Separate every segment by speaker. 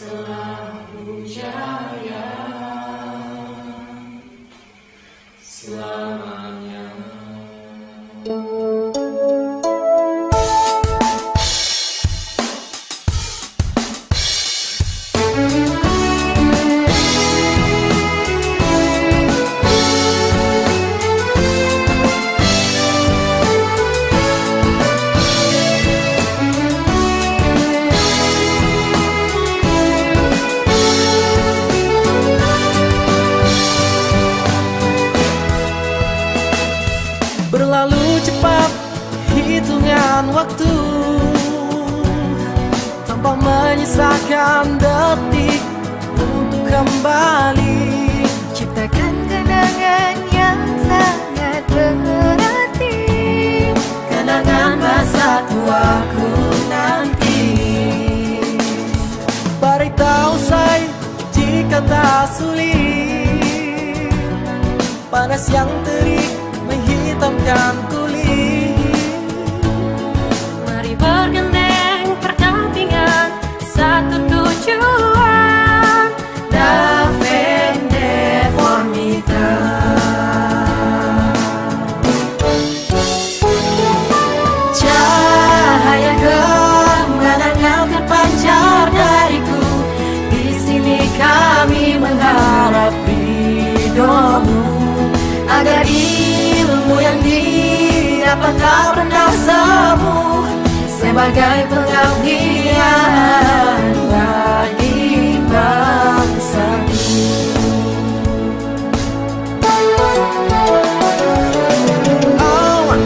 Speaker 1: selalu jaya selamanya.
Speaker 2: Berlalu cepat hitungan waktu tanpa menyisakan detik untuk kembali
Speaker 3: ciptakan kenangan yang sangat berarti,
Speaker 2: kenangan masa tuaku nanti. Badai tak usai jika tak sulit, panas yang terik menghitamkan kulit.
Speaker 3: mari bergandeng berdampingan satu tujuan,
Speaker 2: Defender formita. Cahaya kemenangan terpancar dariku. Di sini kami mengharap ridhomu, agar ilmu yang didapat tak pernah semu, sebagai pengabdian bagi bangsaku. Awan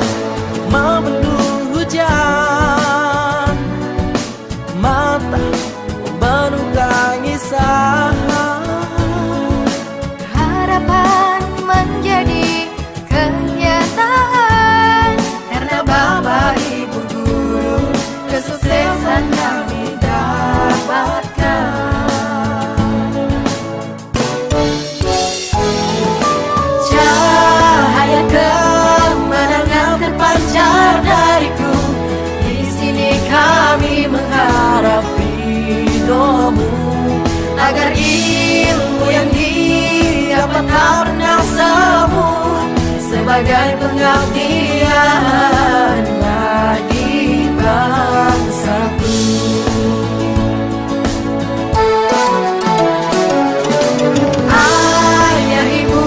Speaker 2: membendung hujan, mata membenung tangisan.
Speaker 3: harapan menjadi kenyataan,
Speaker 2: Karena Bapak Ibu Guru, kesuksesan kami dapatkan. Cahaya kemenangan terpancar dariku. Di sini kami mengharap ridhomu, agar ilmu yang didapat tak pernah semu, sebagai pengabdian bagi bangsaku. Ayah ibu,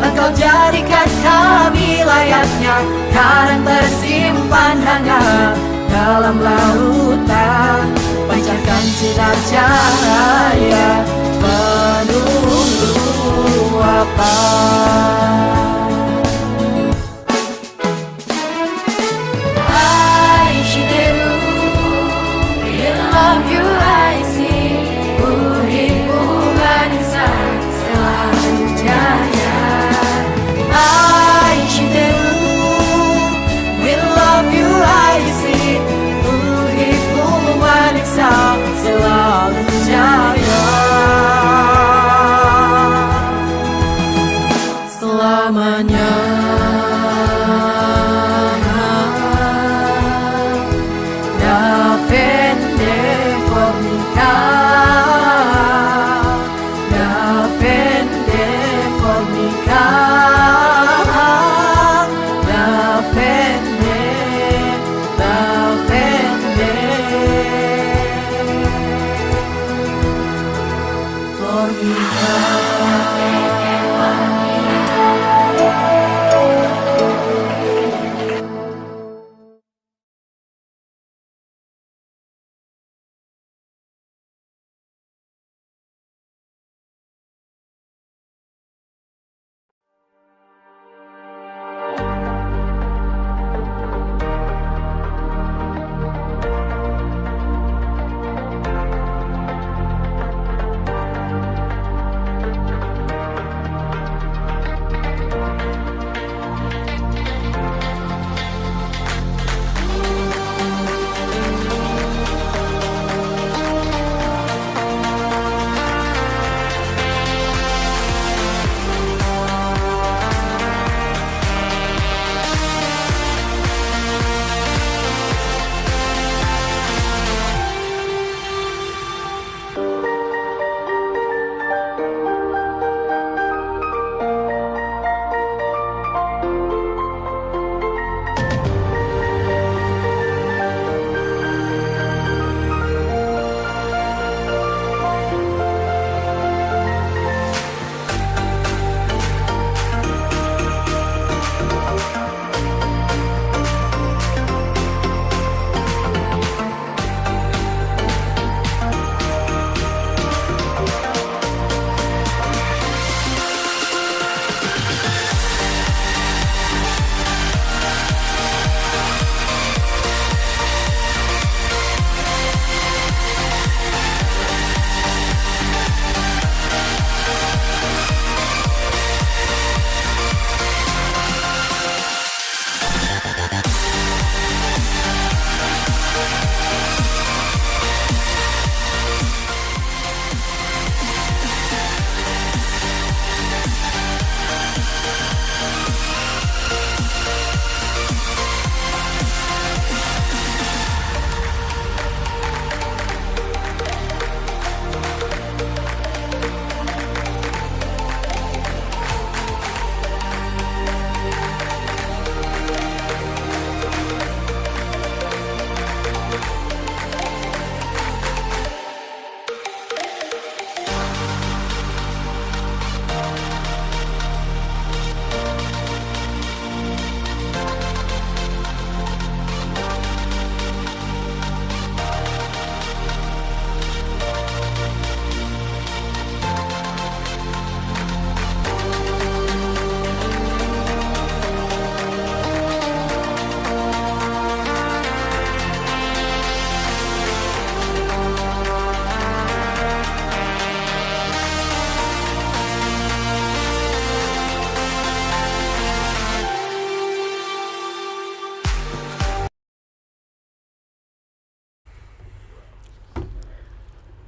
Speaker 2: engkau jadikan kami layaknya karang tersimpan hangat dalam lautan. Pancarkan sinar cahaya penuh luapan.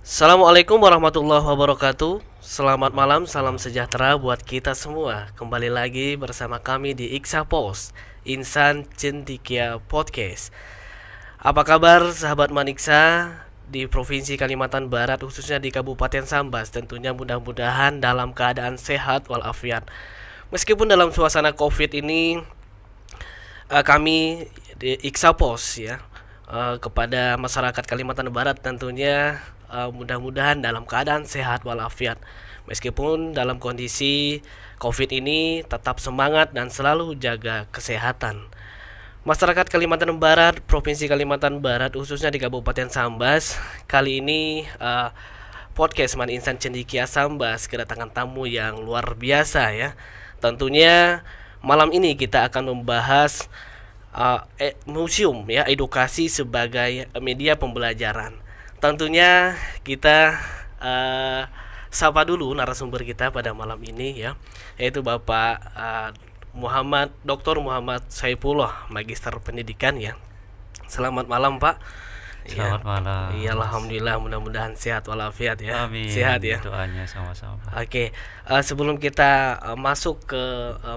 Speaker 1: Assalamualaikum warahmatullahi wabarakatuh. Selamat malam, salam sejahtera buat kita semua. Kembali lagi bersama kami di Iksa Pos, Insan Cendekia Podcast. Apa kabar sahabat Maniksa di Provinsi Kalimantan Barat, khususnya di Kabupaten Sambas? Tentunya mudah-mudahan dalam keadaan sehat walafiat. Meskipun dalam suasana Covid ini, kami di Iksa Pos ya, kepada masyarakat Kalimantan Barat tentunya mudah-mudahan dalam keadaan sehat walafiat. Meskipun dalam kondisi Covid ini tetap semangat dan selalu jaga kesehatan. Masyarakat Kalimantan Barat, Provinsi Kalimantan Barat, khususnya di Kabupaten Sambas, kali ini podcast Man Insan Cendekia Sambas kedatangan tamu yang luar biasa ya. Tentunya malam ini kita akan membahas museum ya, edukasi sebagai media pembelajaran. Tentunya kita sapa dulu narasumber kita pada malam ini ya, yaitu Bapak Dr. Muhammad Saifullah, Magister Pendidikan ya. Selamat malam Pak.
Speaker 4: Selamat malam.
Speaker 1: Iya, alhamdulillah, mudah-mudahan sehat walafiat ya.
Speaker 4: Amin.
Speaker 1: Sehat ya.
Speaker 4: Doanya sama-sama.
Speaker 1: Oke, sebelum kita masuk ke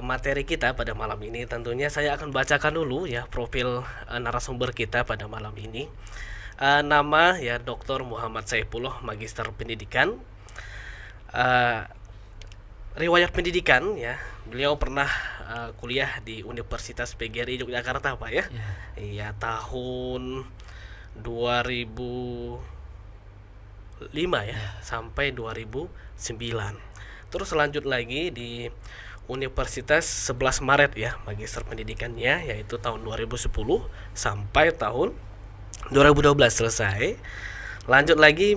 Speaker 1: materi kita pada malam ini, tentunya saya akan bacakan dulu ya profil narasumber kita pada malam ini. Nama ya Dr. Muhammad Saifullah, Magister Pendidikan. Riwayat pendidikan ya, beliau pernah kuliah di Universitas PGRI Yogyakarta Pak ya. Iya, tahun 2005 ya, sampai 2009. Terus lanjut lagi di Universitas 11 Maret ya, Magister Pendidikannya, yaitu tahun 2010 sampai tahun 2012 selesai. Lanjut lagi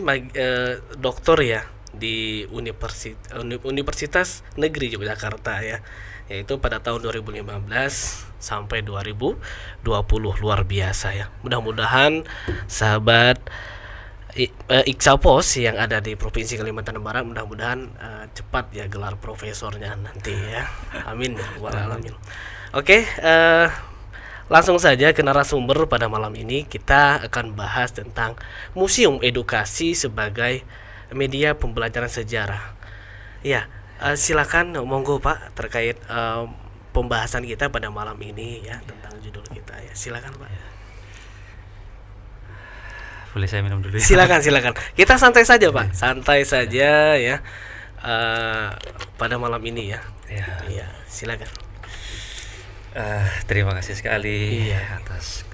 Speaker 1: doktor ya di Universitas Negeri Yogyakarta ya, yaitu pada tahun 2015 sampai 2020. Luar biasa ya. Mudah-mudahan sahabat Iksa Pos yang ada di Provinsi Kalimantan Barat, mudah-mudahan cepat ya gelar profesornya nanti ya. Amin ya rabbal alamin. Oke, langsung saja ke narasumber pada malam ini. Kita akan bahas tentang museum edukasi sebagai media pembelajaran sejarah. Ya, silakan monggo Pak terkait pembahasan kita pada malam ini ya, tentang judul kita ya. Silakan Pak.
Speaker 4: Boleh saya minum dulu ya?
Speaker 1: Silakan. Kita santai saja Pak, santai saja ya pada malam ini ya. Ya, silakan.
Speaker 4: Terima kasih sekali
Speaker 1: Iya.
Speaker 4: atas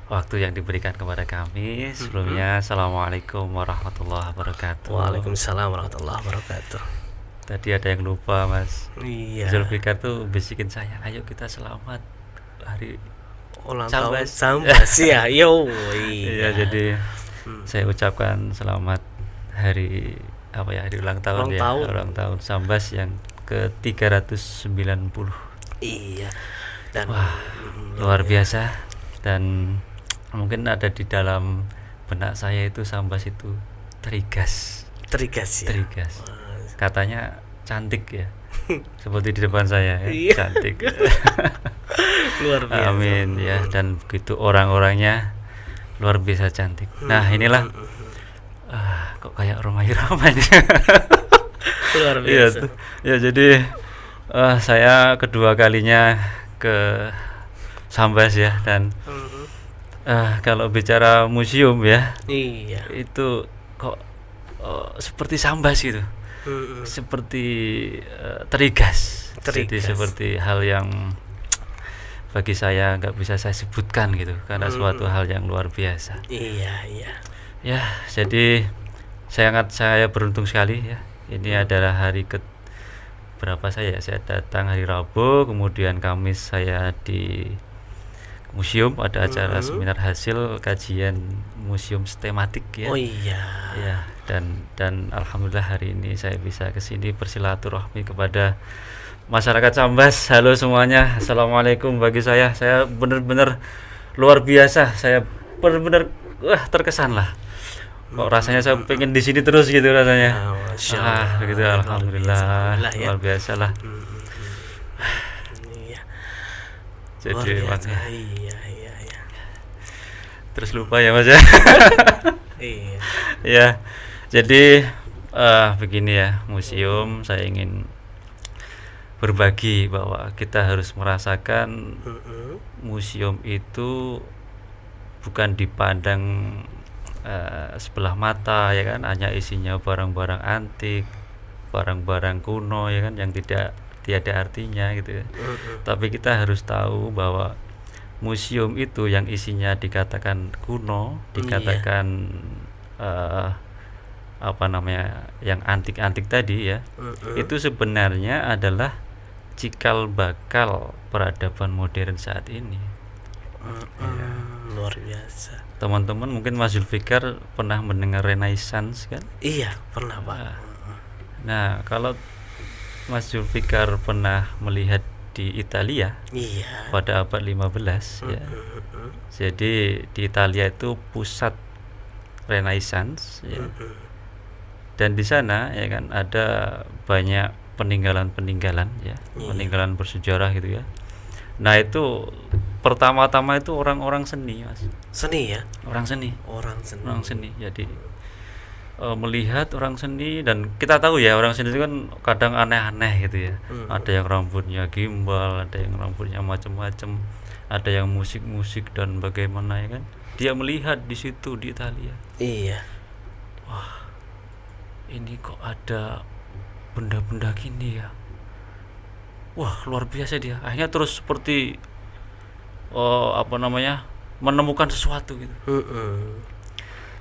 Speaker 4: waktu yang diberikan kepada kami. Sebelumnya Assalamualaikum warahmatullahi wabarakatuh.
Speaker 1: Waalaikumsalam warahmatullahi wabarakatuh.
Speaker 4: Tadi ada yang lupa Mas
Speaker 1: Iya.
Speaker 4: Zulfikar tuh bisikin saya, ayo kita selamat hari
Speaker 1: Ulang tahun
Speaker 4: Sambas.
Speaker 1: Sambas ya. Yo.
Speaker 4: Iya, jadi saya ucapkan selamat hari hari ulang tahun ulang tahun Sambas yang ke-390.
Speaker 1: Iya. Dan
Speaker 4: Luar biasa, dan mungkin ada di dalam benak saya itu Sambas itu terigas
Speaker 1: ya.
Speaker 4: Katanya cantik ya. Seperti di depan saya ya.
Speaker 1: Iya.
Speaker 4: Cantik.
Speaker 1: Luar biasa.
Speaker 4: Amin ya, dan begitu orang-orangnya luar biasa cantik. Nah, inilah kok kayak Roma Irama ini.
Speaker 1: Luar biasa.
Speaker 4: Ya, jadi saya kedua kalinya ke Sambas ya, dan kalau bicara museum ya,
Speaker 1: Iya.
Speaker 4: itu kok seperti Sambas gitu. Seperti terigas. Jadi seperti hal yang bagi saya nggak bisa saya sebutkan gitu, karena suatu hal yang luar biasa.
Speaker 1: Iya.
Speaker 4: Ya, jadi saya beruntung sekali ya. Ini adalah hari berapa saya datang hari Rabu, kemudian Kamis saya di museum ada acara seminar hasil kajian museum tematik ya.
Speaker 1: Oh iya.
Speaker 4: Ya, dan alhamdulillah hari ini saya bisa kesini bersilaturahmi kepada masyarakat Sambas. Halo semuanya, assalamualaikum. Bagi saya benar-benar luar biasa. Saya benar-benar terkesan lah. Kok rasanya saya pengen di sini terus gitu rasanya. Begitu, alhamdulillah. Luar biasa lah.
Speaker 1: Iya.
Speaker 4: Jadi
Speaker 1: iya.
Speaker 4: terus lupa ya Mas ya.
Speaker 1: Iya.
Speaker 4: Ya. Jadi begini ya, museum saya ingin berbagi bahwa kita harus merasakan museum itu bukan dipandang sebelah mata ya kan, hanya isinya barang-barang antik, barang-barang kuno ya kan, yang tiada artinya gitu ya. Tapi kita harus tahu bahwa museum itu yang isinya dikatakan kuno, dikatakan apa namanya, yang antik-antik tadi ya, itu sebenarnya adalah cikal bakal peradaban modern saat ini.
Speaker 1: Luar biasa.
Speaker 4: Teman-teman mungkin Mas Zulfikar pernah mendengar Renaissance kan?
Speaker 1: Iya, pernah Pak.
Speaker 4: Nah, kalau Mas Zulfikar pernah melihat di Italia
Speaker 1: Iya.
Speaker 4: pada abad 15 ya. Jadi di Italia itu pusat Renaissance ya. Dan di sana ya kan ada banyak peninggalan-peninggalan ya, peninggalan bersejarah gitu ya. Nah, itu pertama-tama itu orang-orang seni, Mas.
Speaker 1: Seni ya?
Speaker 4: Orang seni.
Speaker 1: Orang seni.
Speaker 4: Jadi melihat orang seni, dan kita tahu ya orang seni itu kan kadang aneh-aneh gitu ya. Ada yang rambutnya gimbal, ada yang rambutnya macam-macam, ada yang musik-musik dan bagaimana ya kan. Dia melihat di situ di Italia.
Speaker 1: Iya.
Speaker 4: Wah, ini kok ada benda-benda gini ya. Wah, luar biasa dia. Akhirnya terus seperti apa namanya, menemukan sesuatu gitu.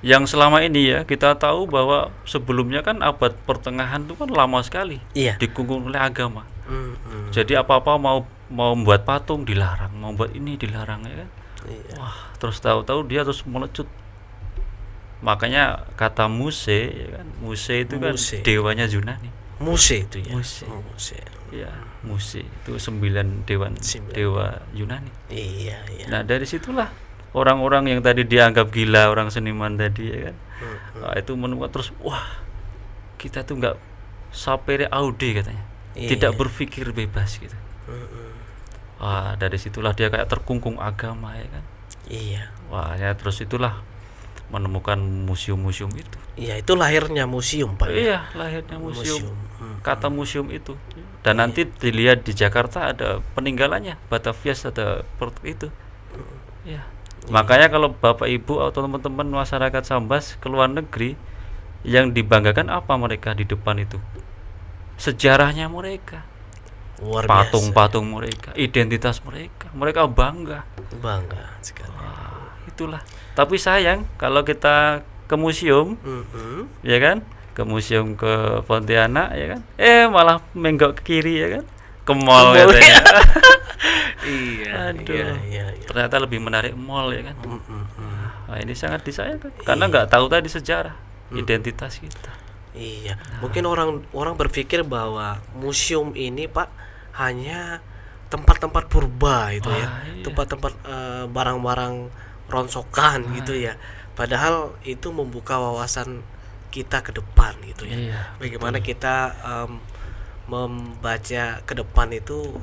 Speaker 4: Yang selama ini ya kita tahu bahwa sebelumnya kan abad pertengahan itu kan lama sekali dikungkung oleh agama. Jadi apa-apa mau membuat patung dilarang, mau buat ini dilarang ya kan. Wah, terus tahu-tahu dia terus melecut. Makanya kata Muse ya kan, Muse itu kan dewanya Yunani.
Speaker 1: Muse itu ya.
Speaker 4: Muse. Ya, Muse itu 9 dewa Yunani.
Speaker 1: Iya.
Speaker 4: Nah, dari situlah orang-orang yang tadi dianggap gila, orang seniman tadi ya kan, nah, itu menemukan terus, wah, kita tuh nggak sapere aude katanya, tidak berpikir bebas gitu. Wah, dari situlah dia kayak terkungkung agama ya kan.
Speaker 1: Iya.
Speaker 4: Wah, ya terus itulah menemukan museum-museum itu.
Speaker 1: Iya, itu lahirnya museum Pak.
Speaker 4: Iya, lahirnya museum. Kata museum itu. Dan nanti dilihat di Jakarta ada peninggalannya, Batavia ada itu. Ya. Makanya kalau Bapak Ibu atau teman-teman masyarakat Sambas ke luar negeri, yang dibanggakan apa mereka di depan itu? Sejarahnya mereka, patung-patung mereka, identitas mereka bangga
Speaker 1: sekali.
Speaker 4: Wah, itulah. Tapi sayang kalau kita ke museum, ya kan, ke museum ke Pontianak ya kan, malah menggok ke kiri ya kan, ke mall katanya. Iya. Ternyata lebih menarik mall ya kan. Nah, ini sangat disayangkan karena nggak tahu tadi sejarah identitas kita.
Speaker 1: Iya. Mungkin orang berpikir bahwa museum ini Pak hanya tempat-tempat purba itu ya, tempat-tempat barang-barang ronsokan gitu ya. Padahal itu membuka wawasan kita ke depan gitu ya. Bagaimana kita membaca ke depan itu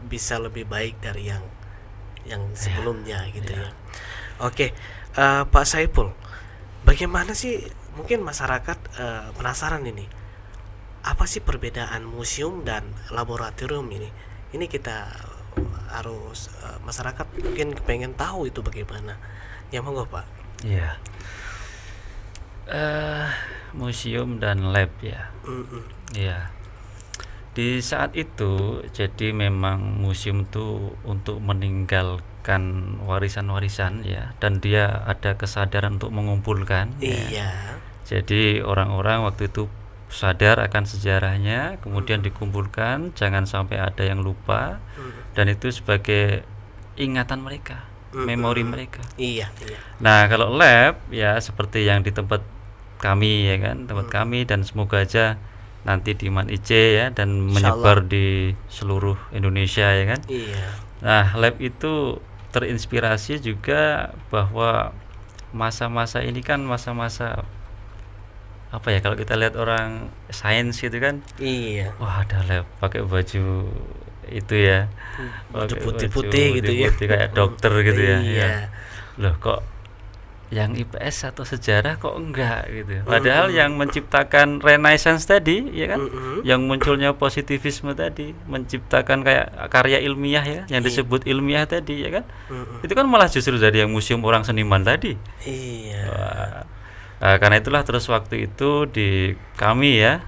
Speaker 1: bisa lebih baik dari yang sebelumnya gitu ya. Oke, Pak Saiful, bagaimana sih, mungkin masyarakat penasaran ini, apa sih perbedaan museum dan laboratorium ini? Ini kita harus masyarakat mungkin pengen tahu itu bagaimana. Ya monggo Pak.
Speaker 4: Iya. Museum dan lab ya. Iya. Di saat itu jadi memang museum itu untuk meninggalkan warisan-warisan ya, dan dia ada kesadaran untuk mengumpulkan.
Speaker 1: Iya.
Speaker 4: Jadi orang-orang waktu itu sadar akan sejarahnya, kemudian dikumpulkan, jangan sampai ada yang lupa, dan itu sebagai ingatan mereka, memori mereka.
Speaker 1: Iya.
Speaker 4: Nah, kalau lab ya seperti yang di tempat kami ya kan, tempat kami, dan semoga aja nanti di Man IC ya, dan menyebar di seluruh Indonesia ya kan.
Speaker 1: Iya.
Speaker 4: Nah, lab itu terinspirasi juga bahwa masa-masa ini kan masa-masa apa ya, kalau kita lihat orang sains gitu kan.
Speaker 1: Iya.
Speaker 4: Wah, ada lab pakai baju itu ya.
Speaker 1: Baju putih-putih gitu ya.
Speaker 4: Kayak dokter gitu ya.
Speaker 1: Iya.
Speaker 4: Loh, kok yang IPS atau sejarah kok enggak gitu. Padahal yang menciptakan Renaissance tadi ya kan, yang munculnya positivisme tadi, menciptakan kayak karya ilmiah ya, yang disebut ilmiah tadi ya kan, itu kan malah justru dari yang museum orang seniman tadi.
Speaker 1: Iya.
Speaker 4: Wah. Karena itulah terus waktu itu di kami ya,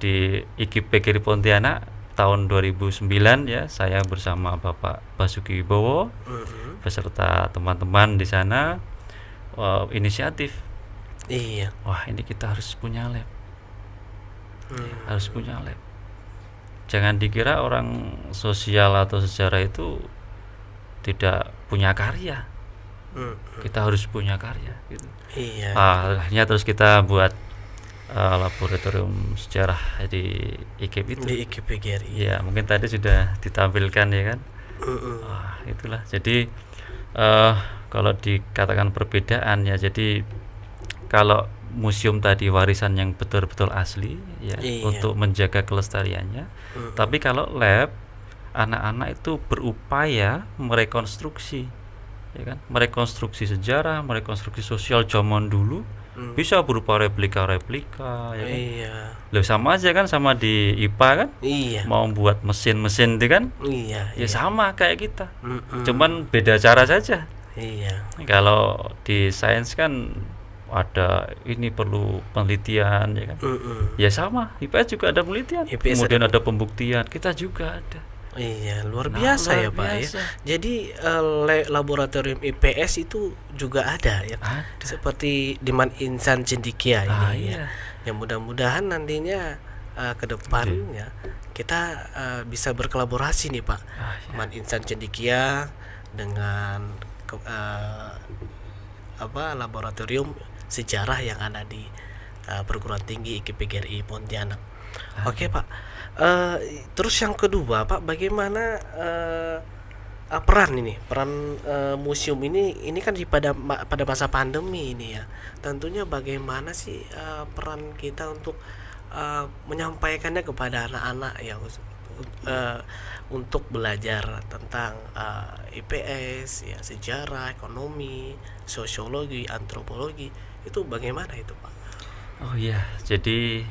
Speaker 4: di IKIP PGRI Pontianak tahun 2009 ya, saya bersama Bapak Basuki Wibowo beserta teman-teman di sana inisiatif.
Speaker 1: Iya.
Speaker 4: Wah, ini kita harus punya lab. Harus punya lab. Jangan dikira orang sosial atau sejarah itu tidak punya karya. Kita harus punya karya gitu.
Speaker 1: Iya.
Speaker 4: Akhirnya terus kita buat laboratorium sejarah di IKIP itu.
Speaker 1: Di IKIP PGRI.
Speaker 4: Ya, mungkin tadi sudah ditampilkan ya kan. Wah, itulah. Jadi kalau dikatakan perbedaan ya, jadi kalau museum tadi warisan yang betul-betul asli ya, untuk menjaga kelestariannya. Tapi kalau lab, anak-anak itu berupaya merekonstruksi ya kan, merekonstruksi sejarah, merekonstruksi sosial zaman dulu, bisa berupa replika-replika ya kan.
Speaker 1: Iya.
Speaker 4: Loh, sama aja kan sama di IPA kan.
Speaker 1: Iya.
Speaker 4: Mau buat mesin-mesin itu kan.
Speaker 1: Iya.
Speaker 4: Ya sama kayak kita. Cuman beda cara saja.
Speaker 1: Iya.
Speaker 4: Kalau di sains kan ada ini perlu penelitian ya kan. Ya sama, IPS juga ada penelitian.
Speaker 1: IPS
Speaker 4: kemudian ada pembuktian. Kita juga ada.
Speaker 1: Iya, luar biasa ya Pak ya. Jadi laboratorium IPS itu juga ada ya. Seperti Diman Insan Cendikia ini ya. Yang mudah-mudahan nantinya ke depan ya kita bisa berkolaborasi nih Pak. Diman Insan Cendikia dengan laboratorium sejarah yang ada di perguruan tinggi IKIP PGRI Pontianak. Oke Pak. Terus yang kedua Pak, bagaimana peran museum ini kan pada masa pandemi ini ya. Tentunya bagaimana sih peran kita untuk menyampaikannya kepada anak-anak ya, untuk belajar tentang IPS ya, sejarah, ekonomi, sosiologi, antropologi, itu bagaimana itu Pak?
Speaker 4: Oh iya, jadi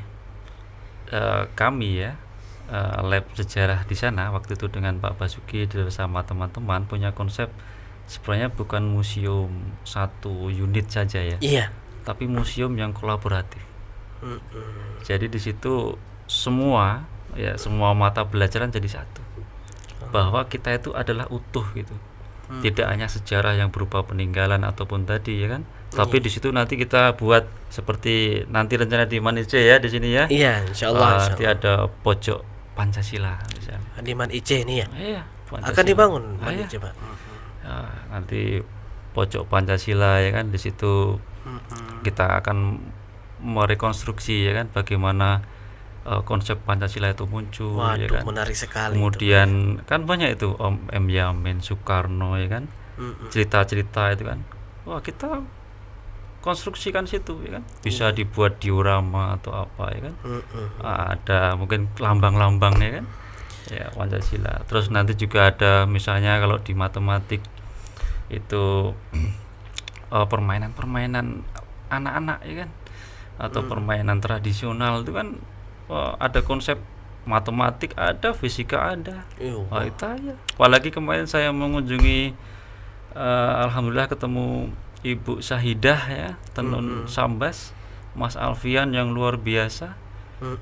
Speaker 4: kami ya, lab sejarah di sana waktu itu dengan Pak Basuki bersama teman-teman punya konsep sebenarnya bukan museum satu unit saja ya.
Speaker 1: Iya.
Speaker 4: Tapi museum yang kolaboratif. Jadi di situ semua mata pelajaran jadi satu. Bahwa kita itu adalah utuh gitu. Tidak hanya sejarah yang berupa peninggalan ataupun tadi ya kan. Tapi di situ nanti kita buat seperti nanti rencana di Man IC ya di sini ya.
Speaker 1: Iya, insyaallah.
Speaker 4: Nanti ada pojok Pancasila misalnya.
Speaker 1: Di Man IC ini ya.
Speaker 4: Iya,
Speaker 1: akan dibangun Man IC Pak.
Speaker 4: Nanti pojok Pancasila ya kan, di situ kita akan merekonstruksi ya kan bagaimana konsep Pancasila itu muncul.
Speaker 1: Waduh,
Speaker 4: ya kan.
Speaker 1: menarik sekali.
Speaker 4: Kemudian itu kan banyak itu Om M. Yamin, Soekarno ya kan, cerita-cerita itu kan. Wah, kita konstruksikan situ ya kan, bisa dibuat diorama atau apa ya kan. Ada mungkin lambang-lambang ya kan, ya Pancasila. Terus nanti juga ada misalnya kalau di matematik itu permainan-permainan anak-anak ya kan, atau permainan tradisional itu kan. Ada konsep matematik, ada fisika, ada. Wah, itu aja. Apalagi kemarin saya mengunjungi, alhamdulillah ketemu Ibu Sahidah ya, Tenun Sambas, Mas Alfian yang luar biasa.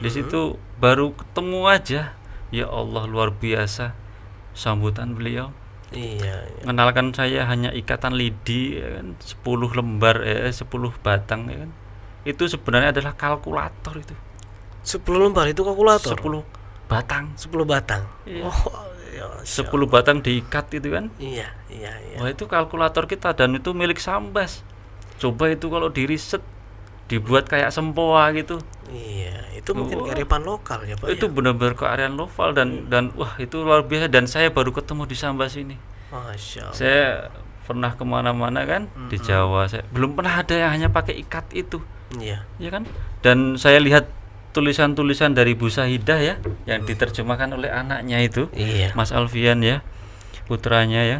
Speaker 4: Di situ baru ketemu aja, ya Allah luar biasa sambutan beliau.
Speaker 1: Iya.
Speaker 4: Mengenalkan saya hanya ikatan lidi ya kan, 10 lembar 10 batang ya kan. Itu sebenarnya adalah kalkulator itu.
Speaker 1: 10 lembar itu kalkulator.
Speaker 4: 10 batang.
Speaker 1: 10 batang.
Speaker 4: Iya.
Speaker 1: Oh, ya,
Speaker 4: 10 batang diikat itu kan.
Speaker 1: Iya.
Speaker 4: Wah, itu kalkulator kita dan itu milik Sambas. Coba itu kalau di riset dibuat kayak sempoa gitu.
Speaker 1: Iya, itu mungkin kearifan lokal ya Pak.
Speaker 4: Itu benar-benar kearifan lokal dan wah itu luar biasa, dan saya baru ketemu di Sambas ini.
Speaker 1: Masya Allah.
Speaker 4: Saya pernah kemana-mana kan di Jawa, saya belum pernah ada yang hanya pakai ikat itu.
Speaker 1: Iya.
Speaker 4: Ya kan? Dan saya lihat tulisan-tulisan dari Bu Sahidah ya, yang diterjemahkan oleh anaknya itu,
Speaker 1: Iya.
Speaker 4: Mas Alfian ya, putranya ya.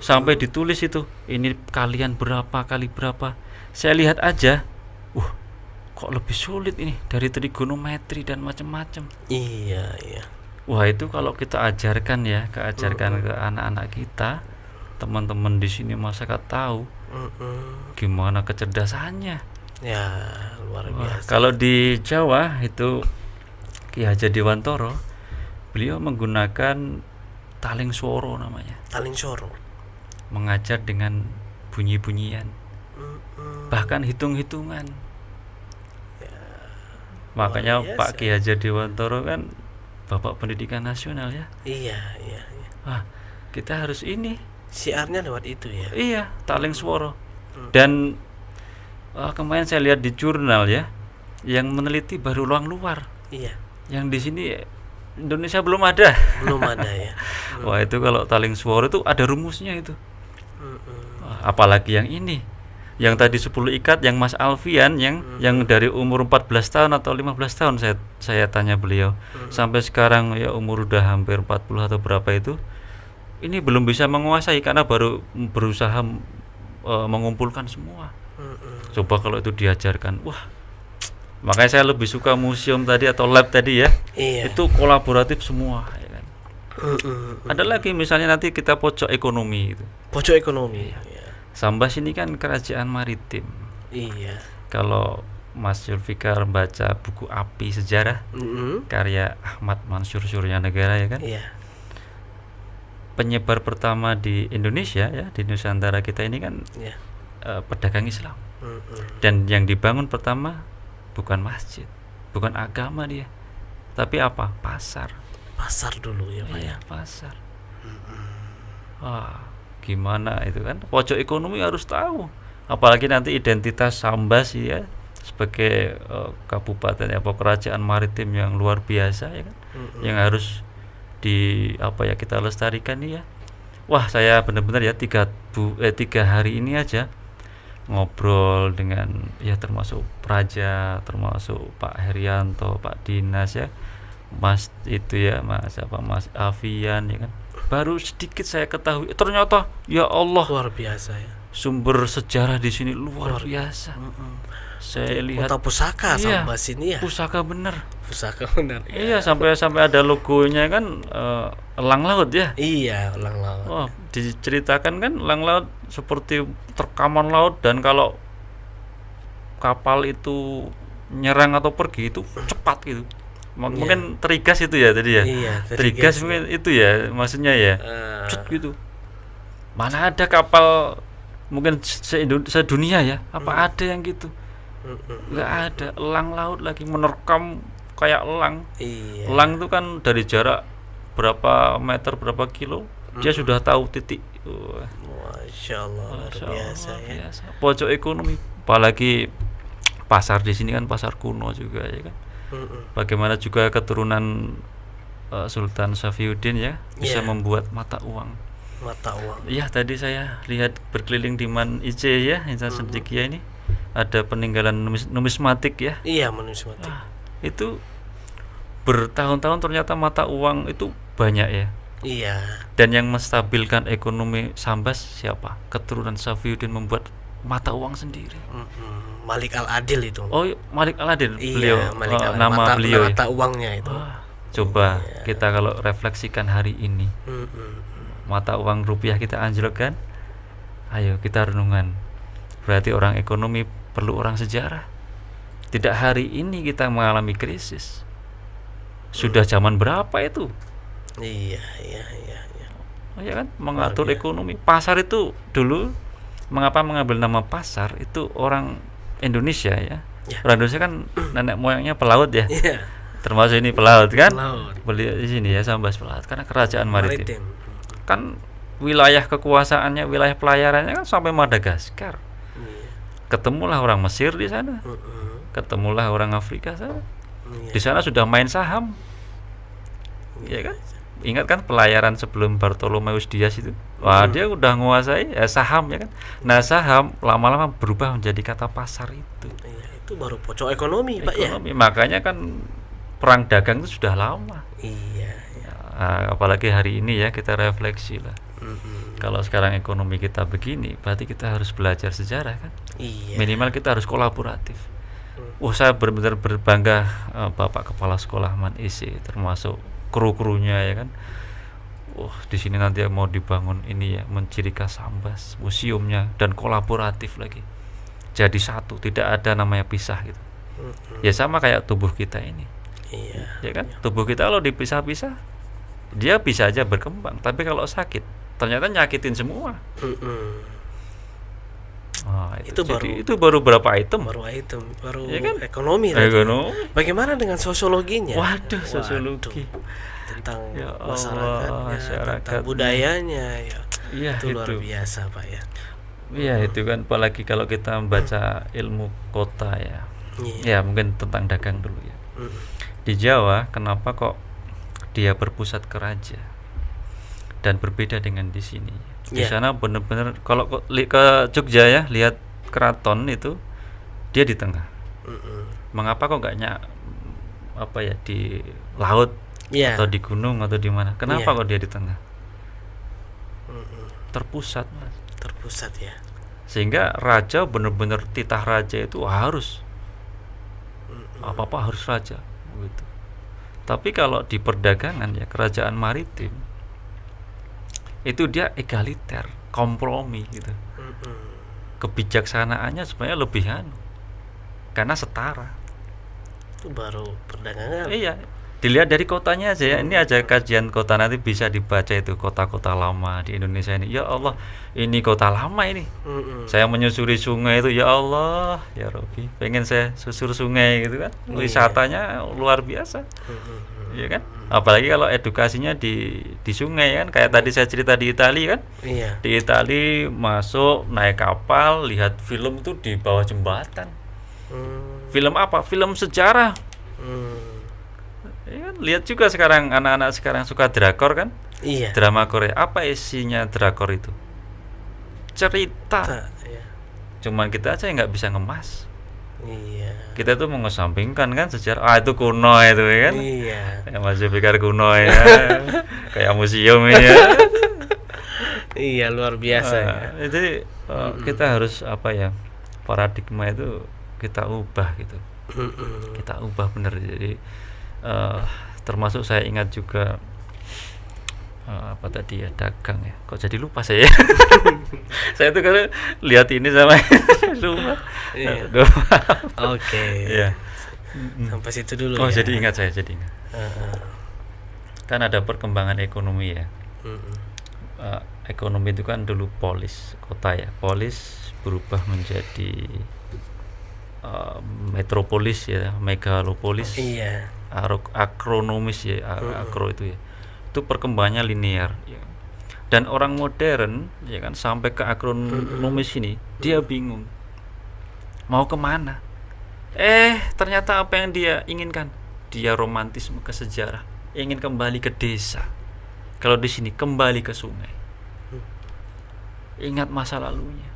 Speaker 4: Sampai ditulis itu, ini kalian berapa kali berapa. Saya lihat aja, kok lebih sulit ini dari trigonometri dan macam-macam.
Speaker 1: Iya.
Speaker 4: Wah, itu kalau kita ajarkan ya, ke anak-anak kita, teman-teman di sini masyarakat tahu gimana kecerdasannya.
Speaker 1: Ya, luar biasa.
Speaker 4: Kalau di Jawa itu Ki Hajar Dewantara, beliau menggunakan taling swara namanya.
Speaker 1: Taling soro.
Speaker 4: Mengajar dengan bunyi-bunyian, bahkan hitung-hitungan. Makanya
Speaker 1: biasa.
Speaker 4: Pak Ki Hajar Dewantara kan Bapak Pendidikan Nasional ya.
Speaker 1: Iya.
Speaker 4: Kita harus ini.
Speaker 1: Siarnya lewat itu ya.
Speaker 4: Iya, taling swara. Dan kemarin saya lihat di jurnal ya, yang meneliti baru orang luar.
Speaker 1: Iya.
Speaker 4: Yang di sini Indonesia belum ada.
Speaker 1: Belum ada ya.
Speaker 4: Wah, itu kalau taling swara itu ada rumusnya itu. Apalagi yang ini, yang tadi 10 ikat, yang Mas Alfian yang dari umur 14 tahun atau 15 tahun saya tanya beliau, sampai sekarang ya umur udah hampir 40 atau berapa itu, ini belum bisa menguasai karena baru berusaha mengumpulkan semua. Coba kalau itu diajarkan, makanya saya lebih suka museum tadi atau lab tadi ya.
Speaker 1: Iya.
Speaker 4: Itu kolaboratif semua ya kan. Ada lagi misalnya nanti kita pojok ekonomi itu.
Speaker 1: Pojok ekonomi. Ya.
Speaker 4: Sambas ini kan kerajaan maritim.
Speaker 1: Iya.
Speaker 4: Kalau Mas Zulfikar baca buku Api Sejarah karya Ahmad Mansur Suryanegara ya kan.
Speaker 1: Iya.
Speaker 4: Penyebar pertama di Indonesia ya, di Nusantara kita ini kan pedagang Islam. Dan yang dibangun pertama bukan masjid, bukan agama dia, tapi apa? Pasar.
Speaker 1: Pasar dulu ya Pak ya.
Speaker 4: Pasar. Gimana itu kan? Pojok ekonomi harus tahu. Apalagi nanti identitas Sambas ya sebagai kabupaten atau kerajaan maritim yang luar biasa ya kan, yang harus kita lestarikan nih ya. Wah, saya benar-benar ya 3 hari ini aja ngobrol dengan ya termasuk Praja, termasuk Pak Herianto, Pak Dinas ya, Mas itu ya, Mas Afian ya kan. Baru sedikit saya ketahui ternyata ya Allah
Speaker 1: Luar biasa ya.
Speaker 4: sumber sejarah di sini luar biasa. Saya lihat
Speaker 1: kota pusaka Sambas ini ya.
Speaker 4: Pusaka bener.
Speaker 1: Pusaka benar.
Speaker 4: Iya, sampai ada logonya kan elang laut ya.
Speaker 1: Iya, elang laut.
Speaker 4: Oh, diceritakan kan elang laut seperti terkaman laut, dan kalau kapal itu nyerang atau pergi itu cepat gitu. Mungkin terigas itu ya tadi ya.
Speaker 1: Iya,
Speaker 4: terigas mungkin itu ya maksudnya ya. Cut gitu. Mana ada kapal mungkin sedunia ya? Apa ada yang gitu? Nggak ada. Elang laut lagi menerkam kayak elang.
Speaker 1: Iya.
Speaker 4: Elang itu kan dari jarak berapa meter, berapa kilo, dia sudah tahu titik.
Speaker 1: Masya Allah, luar biasa ya.
Speaker 4: Pojok ekonomi, apalagi pasar di sini kan pasar kuno juga ya kan. Bagaimana juga keturunan Sultan Safiuddin ya bisa membuat mata uang. Iya, tadi saya lihat berkeliling di Man IC ya, Insan Cendekia ini ada peninggalan numismatik ya.
Speaker 1: Iya, numismatik.
Speaker 4: Itu bertahun-tahun ternyata mata uang itu banyak ya.
Speaker 1: Iya.
Speaker 4: Dan yang menstabilkan ekonomi Sambas siapa? Keturunan Safiuddin membuat mata uang sendiri.
Speaker 1: Malik Al-Adil itu.
Speaker 4: Oh, Malik Al-Adil.
Speaker 1: Iya,
Speaker 4: beliau
Speaker 1: nama beliau
Speaker 4: ya.
Speaker 1: mata uangnya itu.
Speaker 4: Coba kita kalau refleksikan hari ini, mata uang rupiah kita anjlok kan? Ayo kita renungan. Berarti orang ekonomi perlu orang sejarah. Tidak hari ini kita mengalami krisis. Sudah zaman berapa itu?
Speaker 1: Iya.
Speaker 4: Oh ya kan, mengatur ekonomi. Pasar itu dulu mengapa mengambil nama pasar itu orang Indonesia ya. Orang Indonesia kan nenek moyangnya pelaut ya.
Speaker 1: Iya.
Speaker 4: Termasuk ini pelaut kan?
Speaker 1: Pelaut.
Speaker 4: Beli di sini ya, Sambas pelaut karena kerajaan maritim. Kan wilayah kekuasaannya, wilayah pelayarannya kan sampai Madagaskar. Ketemulah orang Mesir di sana. Ketemulah orang Afrika sana. Di sana sudah main saham. Iya kan? Ingat kan pelayaran sebelum Bartholomeus Dias itu? Wah, dia udah menguasai saham ya kan. Nah, saham lama-lama berubah menjadi kata pasar itu.
Speaker 1: Iya, itu baru pojok ekonomi, Pak ya.
Speaker 4: Makanya kan perang dagang itu sudah lama.
Speaker 1: Iya.
Speaker 4: Apalagi hari ini ya kita refleksi lah. Kalau sekarang ekonomi kita begini, berarti kita harus belajar sejarah kan.
Speaker 1: Iya.
Speaker 4: Minimal kita harus kolaboratif. Saya benar-benar berbangga Bapak Kepala Sekolah Man IC, termasuk kru-krunya ya kan. Di sini nanti mau dibangun ini ya, menciri khas Sambas, museumnya, dan kolaboratif lagi. Jadi satu, tidak ada namanya pisah gitu. Ya sama kayak tubuh kita ini.
Speaker 1: Iya.
Speaker 4: Ya kan? Tubuh kita kalau dipisah-pisah, dia bisa aja berkembang, tapi kalau sakit, ternyata nyakitin semua. Itu baru berapa item?
Speaker 1: Baru
Speaker 4: ya kan?
Speaker 1: Ekonomi. Bagaimana dengan sosiologinya?
Speaker 4: Waduh, sosiologi
Speaker 1: tentang
Speaker 4: ya
Speaker 1: masyarakatnya, tentang budayanya ya.
Speaker 4: Iya,
Speaker 1: itu luar biasa Pak ya.
Speaker 4: Iya, itu kan apalagi kalau kita membaca ilmu kota ya. Ya mungkin tentang dagang dulu ya. Di Jawa kenapa kok dia berpusat ke raja dan berbeda dengan di sini? Di sana benar-benar kalau ke Jogja ya, lihat keraton itu dia di tengah. Mengapa kok nggak di laut atau di gunung atau di mana? Kenapa kok dia di tengah? Terpusat, Mas.
Speaker 1: Terpusat ya.
Speaker 4: Sehingga raja benar-benar titah raja itu harus apa-apa harus raja gitu. Tapi kalau di perdagangan ya, kerajaan maritim itu dia egaliter, kompromi gitu. Kebijaksanaannya sebenarnya lebih karena setara.
Speaker 1: Itu baru perdagangan.
Speaker 4: Iya, dilihat dari kotanya aja ya. Ini aja kajian kota, nanti bisa dibaca itu kota-kota lama di Indonesia ini. Ya Allah, ini kota lama ini. Saya menyusuri sungai itu, ya Allah, ya Rabbi, pengen saya susur sungai gitu kan. Wisatanya luar biasa. Iya kan? Apalagi kalau edukasinya di sungai kan, kayak tadi saya cerita di Italia kan. Di Italia masuk naik kapal, lihat film itu di bawah jembatan. Film apa? Film sejarah. Ya kan? Lihat juga sekarang anak-anak sekarang suka drakor kan?
Speaker 1: Iya.
Speaker 4: Drama Korea. Apa isinya drakor itu? Cerita. Cuman kita aja yang nggak bisa ngemas.
Speaker 1: Iya.
Speaker 4: Kita tuh mengesampingkan kan sejarah. Itu kuno itu ya kan?
Speaker 1: Iya.
Speaker 4: Ya masih pikir kuno ya. Kayak museum ini ya.
Speaker 1: Iya, luar biasa ya.
Speaker 4: Jadi kita harus paradigma itu kita ubah gitu. Kita ubah bener. Jadi termasuk saya ingat juga dagang ya. Kok jadi lupa saya? Saya tuh kalau lihat ini sama lupa.
Speaker 1: Oke.
Speaker 4: Iya.
Speaker 1: Sampai situ dulu ya.
Speaker 4: Jadi ingat. Kan ada perkembangan ekonomi ya. Ekonomi itu kan dulu polis kota ya. Polis berubah menjadi metropolis ya, megalopolis.
Speaker 1: Iya.
Speaker 4: Akronomis ya, akro itu ya. Itu perkembangannya linear ya. Dan orang modern ya kan sampai ke akronomis ini dia bingung mau kemana. Ternyata apa yang dia inginkan, dia romantisme ke sejarah, ingin kembali ke desa. Kalau di sini kembali ke sungai, ingat masa lalunya.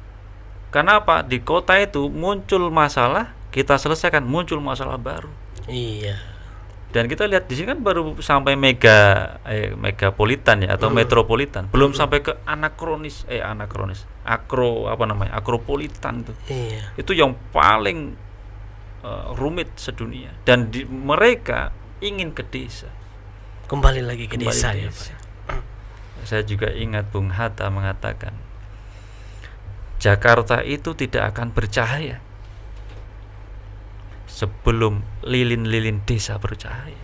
Speaker 4: Karena apa? Di kota itu muncul masalah, kita selesaikan, muncul masalah baru.
Speaker 1: Iya.
Speaker 4: Dan kita lihat di sini kan baru sampai megapolitan ya atau metropolitan, belum sampai ke akropolitan tuh.
Speaker 1: Iya.
Speaker 4: Itu yang paling rumit sedunia. Dan mereka ingin ke desa.
Speaker 1: Kembali lagi ke desa ya, Pak.
Speaker 4: Saya juga ingat Bung Hatta mengatakan, Jakarta itu tidak akan bercahaya sebelum lilin-lilin desa bercahaya.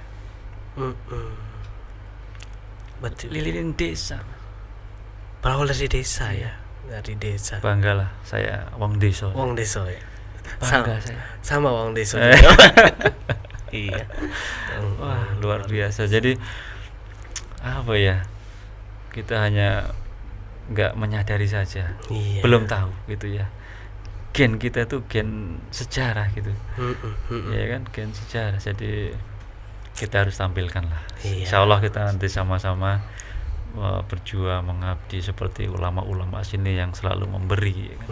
Speaker 1: Betul.
Speaker 4: Lilin desa.
Speaker 1: Berawal dari desa ya. Dari desa.
Speaker 4: Banggalah saya wong desa.
Speaker 1: Wong desa ya.
Speaker 4: Bangga saya.
Speaker 1: Sama wong desa. Iya.
Speaker 4: Wah, luar biasa. Jadi kita hanya nggak menyadari saja.
Speaker 1: Iya.
Speaker 4: Belum tahu gitu ya. Gen kita itu gen sejarah gitu. Ya kan, gen sejarah. Jadi kita harus tampilkan lah.
Speaker 1: Iya.
Speaker 4: Insya Allah kita nanti sama-sama berjuang mengabdi seperti ulama-ulama sini yang selalu memberi ya kan?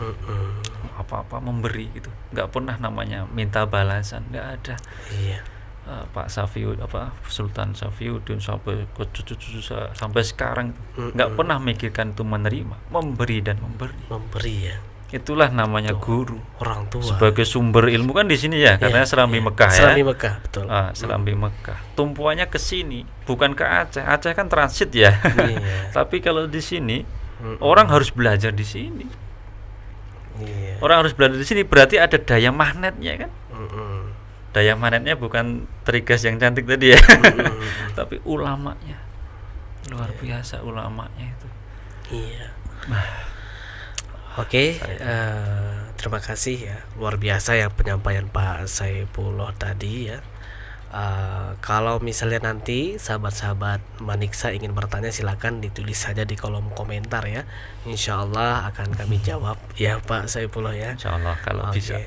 Speaker 4: Apa-apa memberi gitu, nggak pernah namanya minta balasan, nggak ada.
Speaker 1: Iya.
Speaker 4: Pak Safiud Sultan Safiuddin sampai ke cucu-cucu sampai sekarang nggak pernah mikirkan itu menerima, memberi dan
Speaker 1: memberi ya.
Speaker 4: Itulah namanya guru,
Speaker 1: orang tua
Speaker 4: sebagai sumber ilmu kan di sini ya, karena Serambi Mekah ya.
Speaker 1: Serambi Mekah, betul.
Speaker 4: Serambi Mekah. Tumpuannya ke sini, bukan ke Aceh. Aceh kan transit ya. Tapi kalau di sini orang harus belajar di sini. Orang harus belajar di sini, berarti ada daya magnetnya kan. Daya magnetnya bukan terigas yang cantik tadi ya. Tapi ulamanya. Luar biasa ulamanya itu.
Speaker 1: Iya. Oke, terima kasih ya, luar biasa ya penyampaian Pak Saifullah tadi ya. Kalau misalnya nanti sahabat-sahabat Maniksa ingin bertanya, silakan ditulis saja di kolom komentar ya. Insya Allah akan kami jawab ya Pak Saifullah ya.
Speaker 4: Insya Allah kalau bisa.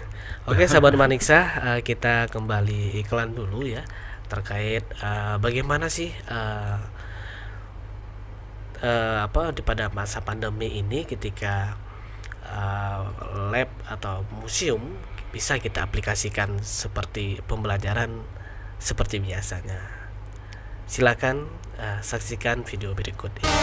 Speaker 1: Oke, sahabat Maniksa, kita kembali iklan dulu ya terkait bagaimana sih pada masa pandemi ini ketika lab atau museum bisa kita aplikasikan seperti pembelajaran seperti biasanya. Silakan saksikan video berikut ini.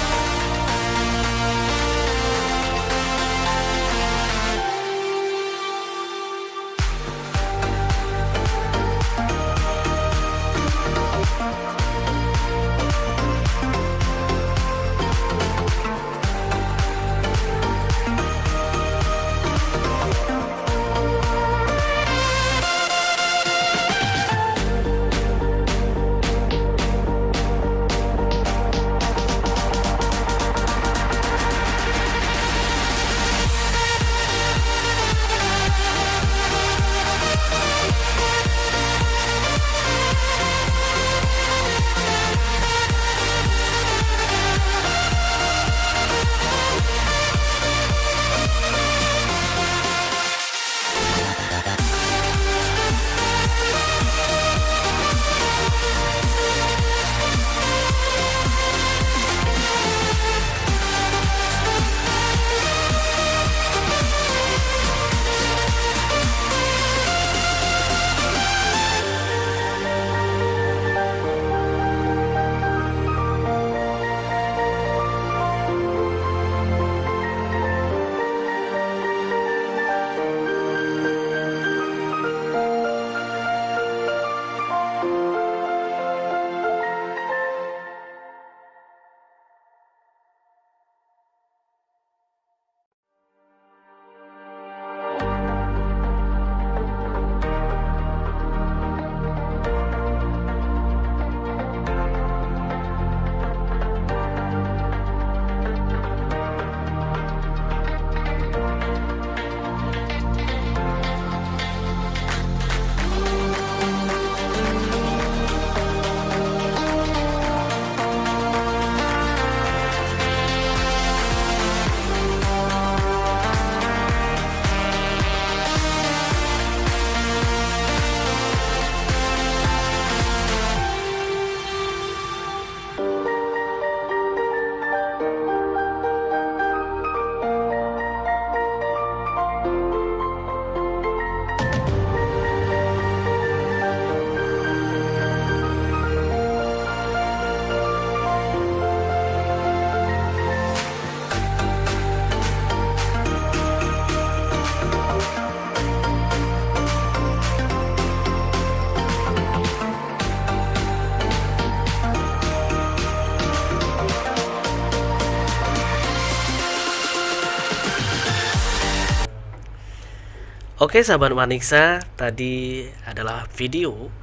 Speaker 1: Oke sahabat Maniksa, tadi adalah video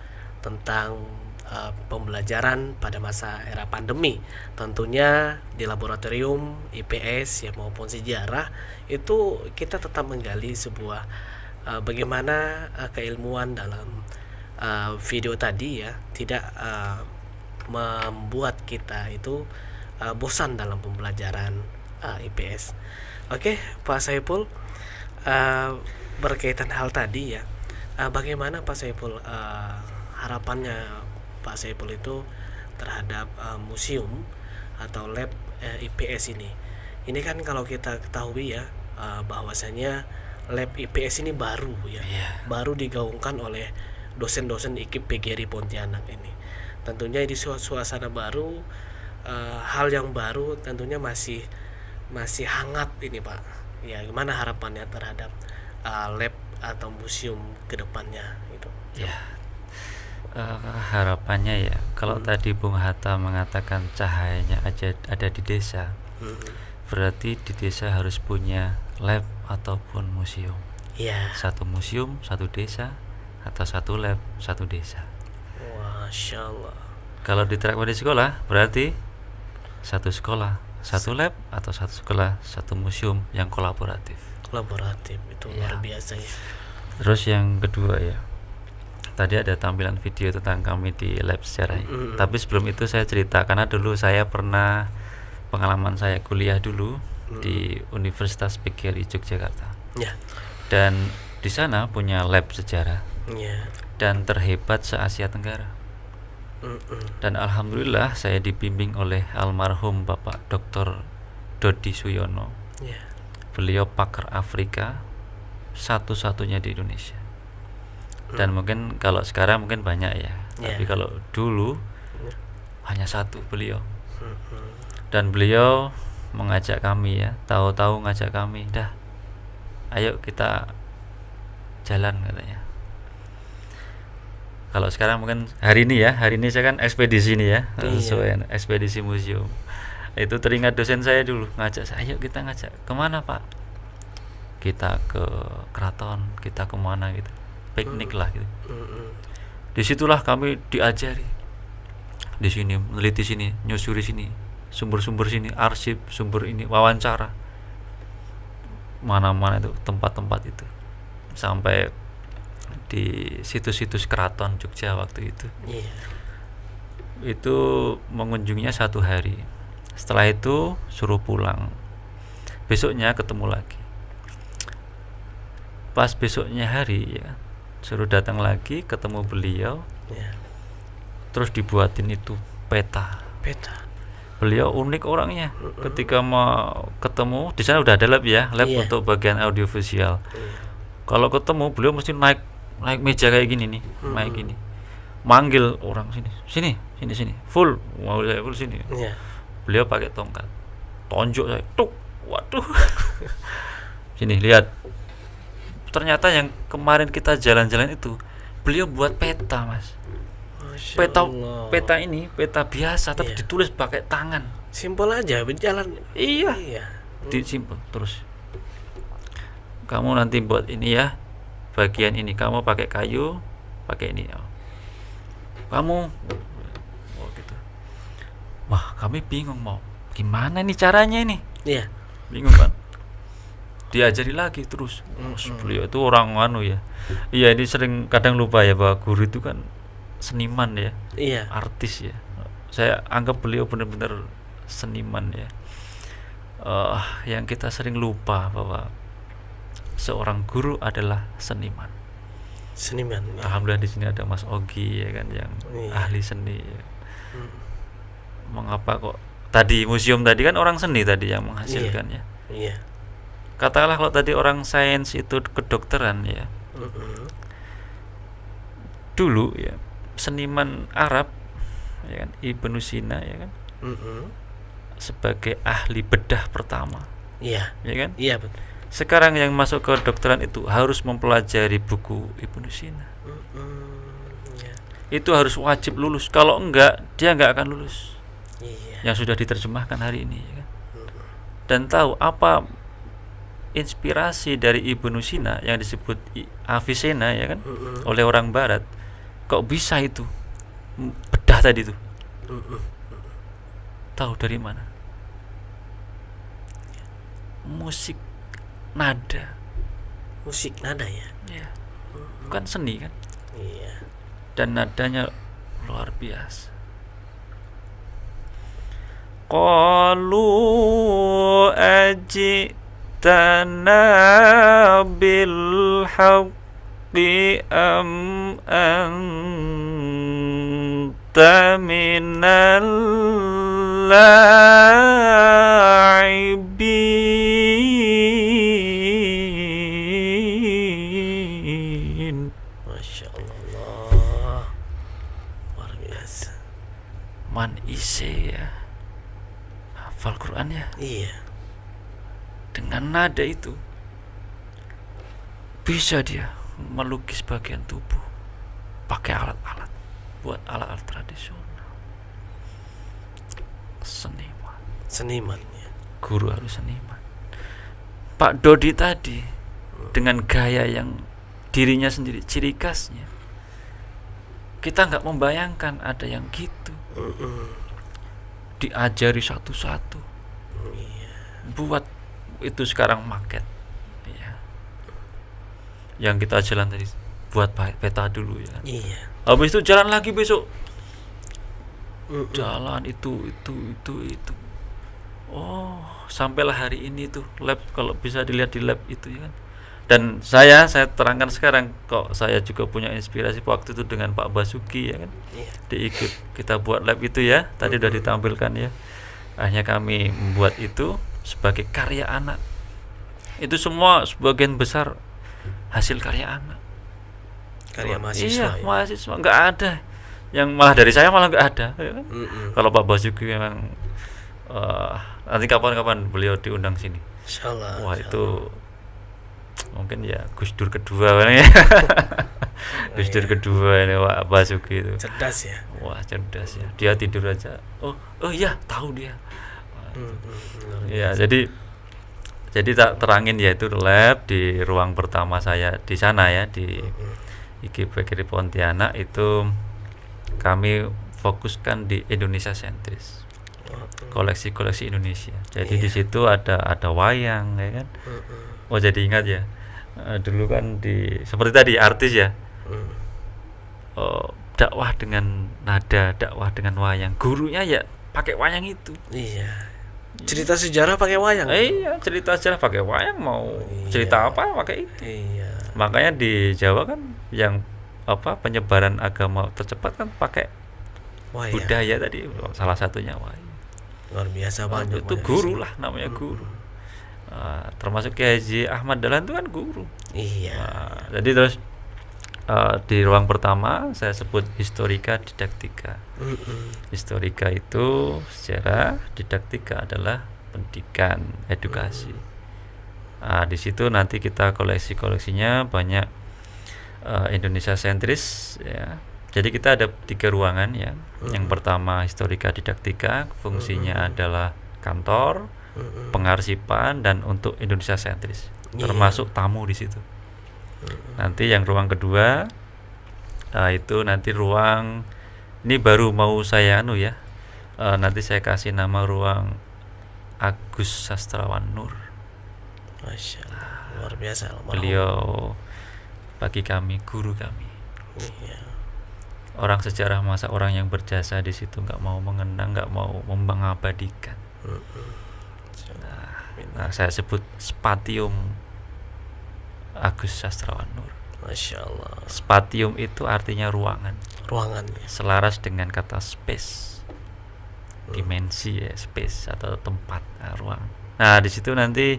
Speaker 1: tentang pembelajaran pada masa era pandemi. Tentunya di laboratorium IPS ya maupun sejarah itu kita tetap menggali sebuah bagaimana keilmuan dalam video tadi ya tidak membuat kita itu bosan dalam pembelajaran IPS. Oke, Pak Saiful, berkaitan hal tadi ya, bagaimana Pak Saiful harapannya Pak Saiful itu terhadap museum atau lab IPS ini? Ini kan kalau kita ketahui ya bahwasanya lab IPS ini baru ya, baru digaungkan oleh dosen-dosen IKIP PGRI Pontianak ini. Tentunya di suasana baru, hal yang baru, tentunya masih hangat ini Pak. Ya, gimana harapannya terhadap lab atau museum ke depannya itu?
Speaker 4: Ya, harapannya ya, kalau tadi Bung Hatta mengatakan cahayanya ada di desa, berarti di desa harus punya lab ataupun museum.
Speaker 1: Ya.
Speaker 4: Satu museum, satu desa, atau satu lab, satu desa.
Speaker 1: Masya Allah.
Speaker 4: Kalau diterapkan di sekolah, berarti satu sekolah, satu lab, atau satu sekolah, satu museum yang kolaboratif.
Speaker 1: Kolaboratif itu luar biasa ya.
Speaker 4: Terus yang kedua ya, tadi ada tampilan video tentang kami di lab sejarah. Tapi sebelum itu saya cerita, karena dulu saya pernah pengalaman saya kuliah dulu di Universitas PGRI Yogyakarta.
Speaker 1: Ya.
Speaker 4: Dan di sana punya lab sejarah.
Speaker 1: Ya.
Speaker 4: Dan terhebat se-Asia Tenggara. Dan alhamdulillah saya dibimbing oleh almarhum Bapak Dr. Dodi Suyono.
Speaker 1: Ya.
Speaker 4: Beliau pakar Afrika satu-satunya di Indonesia. Dan mungkin kalau sekarang mungkin banyak ya. Tapi kalau dulu hanya satu beliau. Dan beliau mengajak kami ya, tahu-tahu ngajak kami, dah ayo kita jalan katanya. Kalau sekarang mungkin hari ini saya kan ekspedisi nih ya, sesuai ekspedisi museum. Itu teringat dosen saya dulu ngajak saya, ayo kita ngajak kemana Pak? Kita ke keraton, kita kemana gitu, piknik lah gitu. Disitulah kami diajari, di sini meneliti sini, nyusuri sini, sumber-sumber sini, arsip, sumber ini, wawancara, mana-mana itu tempat-tempat itu, sampai di situs-situs keraton Jogja waktu itu. Itu mengunjunginya 1 hari. Setelah itu suruh pulang, besoknya ketemu lagi. Pas besoknya hari ya, suruh datang lagi ketemu beliau. Terus dibuatin itu peta. Beliau unik orangnya. Ketika mau ketemu di sana udah ada lab ya, lab untuk bagian audiovisual. Kalau ketemu beliau mesti naik meja kayak gini nih, naik gini, manggil orang sini, full, mau saya full sini. Beliau pakai tongkat, tonjok saya, tuk, waduh, sini lihat. Ternyata yang kemarin kita jalan-jalan itu beliau buat peta mas. Peta ini peta biasa tapi ditulis pakai tangan.
Speaker 1: Simpel aja berjalan. Iya.
Speaker 4: Disimpel terus. Kamu nanti buat ini ya, bagian ini kamu pakai kayu, pakai ini. Kamu gitu. Wah, kami bingung mau gimana nih caranya ini.
Speaker 1: Iya.
Speaker 4: Bingung kan. Diajari lagi terus. Beliau itu orang ya. Iya, ini sering kadang lupa ya bahwa guru itu kan seniman ya.
Speaker 1: Iya.
Speaker 4: Artis ya. Saya anggap beliau benar-benar seniman ya. Yang kita sering lupa bahwa seorang guru adalah seniman.
Speaker 1: Ya.
Speaker 4: Alhamdulillah di sini ada Mas Ogi ya kan yang ahli seni. Ya. Mengapa kok tadi museum tadi kan orang seni tadi yang menghasilkan ya.
Speaker 1: Iya.
Speaker 4: Katakanlah kalau tadi orang sains itu kedokteran ya. Dulu ya seniman Arab ya kan, Ibnu Sina ya kan. Sebagai ahli bedah pertama.
Speaker 1: Iya.
Speaker 4: Ya kan?
Speaker 1: Iya betul.
Speaker 4: Sekarang yang masuk ke kedokteran itu harus mempelajari buku Ibnu Sina. Itu harus wajib lulus. Kalau enggak, dia enggak akan lulus. Yang sudah diterjemahkan hari ini ya kan? Dan tahu apa inspirasi dari Ibnu Sina yang disebut Avicenna ya kan, oleh orang barat. Kok bisa itu bedah tadi itu? Tahu dari mana? Musik nada
Speaker 1: ya.
Speaker 4: Bukan seni kan?
Speaker 1: Iya.
Speaker 4: Dan nadanya luar biasa. Qalu ajitana bil haqqi am anta minal la'ibin.
Speaker 1: Masya Allah, luar biasa.
Speaker 4: Man ise ya, hafal Quran ya,
Speaker 1: Iya.
Speaker 4: dengan nada itu bisa dia melukis bagian tubuh pakai alat-alat, buat alat-alat tradisional. Seniman,
Speaker 1: Senimannya.
Speaker 4: guru harus seniman. Pak Dodi tadi dengan gaya yang dirinya sendiri, ciri khasnya, kita nggak membayangkan ada yang gitu. Diajari satu-satu, buat itu sekarang maket ya. Yang kita jalan tadi buat peta dulu ya.
Speaker 1: Iya.
Speaker 4: Habis itu jalan lagi besok, jalan itu. Oh, sampailah hari ini tuh lab, kalau bisa dilihat di lab itu ya kan. Dan saya terangkan sekarang, kok saya juga punya inspirasi waktu itu dengan Pak Basuki ya kan.
Speaker 1: Iya.
Speaker 4: Diikut kita buat lab itu ya, tadi udah ditampilkan ya. Akhirnya kami membuat itu sebagai karya anak. Itu semua sebagian besar hasil karya anak.
Speaker 1: Karya mahasiswa.
Speaker 4: Iya,
Speaker 1: Ya?
Speaker 4: mahasiswa nggak ada. Yang malah dari saya malah nggak ada. Ya kan? Kalau Pak Basuki memang nanti kapan-kapan beliau diundang sini.
Speaker 1: Insyaallah.
Speaker 4: Wah itu mungkin ya Gus Dur kedua kan ya. Gus Dur kedua ini Pak Basuki itu.
Speaker 1: Cerdas ya.
Speaker 4: Wah cerdas ya. Dia tidur aja. Oh iya tahu dia. Ya jadi tak terangin, yaitu lab di ruang pertama saya di sana ya, di IGP Pontianak itu kami fokuskan di Indonesia sentris, koleksi-koleksi Indonesia. Jadi di situ ada wayang ya kan. Oh jadi ingat ya, dulu kan seperti tadi artis ya, dakwah dengan nada, dakwah dengan wayang, gurunya ya pakai wayang itu.
Speaker 1: Iya. Cerita sejarah pakai wayang.
Speaker 4: Iya, cerita sejarah pakai wayang, mau cerita apa pakai itu.
Speaker 1: Iya.
Speaker 4: Makanya di Jawa kan yang penyebaran agama tercepat kan pakai
Speaker 1: Wayang.
Speaker 4: budaya tadi, salah satunya wayang.
Speaker 1: Luar biasa banget.
Speaker 4: Itu guru lah, namanya guru. Termasuk Kiai Haji Ahmad Dahlan itu kan guru.
Speaker 1: Iya.
Speaker 4: Jadi terus di ruang pertama saya sebut historika didaktika. Historika itu sejarah, didaktika adalah pendidikan, edukasi. Di situ nanti kita koleksinya banyak Indonesia sentris ya. Jadi kita ada 3 ruangan ya. Yang pertama historika didaktika, fungsinya adalah kantor, pengarsipan, dan untuk Indonesia sentris, termasuk tamu di situ. Nanti yang ruang kedua itu nanti ruang ini baru mau saya nanti saya kasih nama ruang Agus Sastrawan Nur.
Speaker 1: Masya Allah, luar biasa.
Speaker 4: Beliau bagi kami guru kami.
Speaker 1: Iya.
Speaker 4: Orang sejarah, masa orang yang berjasa di situ nggak mau mengenang, nggak mau mengabadikan. Nah, saya sebut Spatium Agus Sastrawan Nur.
Speaker 1: Masya Allah.
Speaker 4: Spatium itu artinya ruangan.
Speaker 1: Ruangannya.
Speaker 4: Selaras dengan kata space, dimensi ya, space atau tempat, ruang. Nah di situ nanti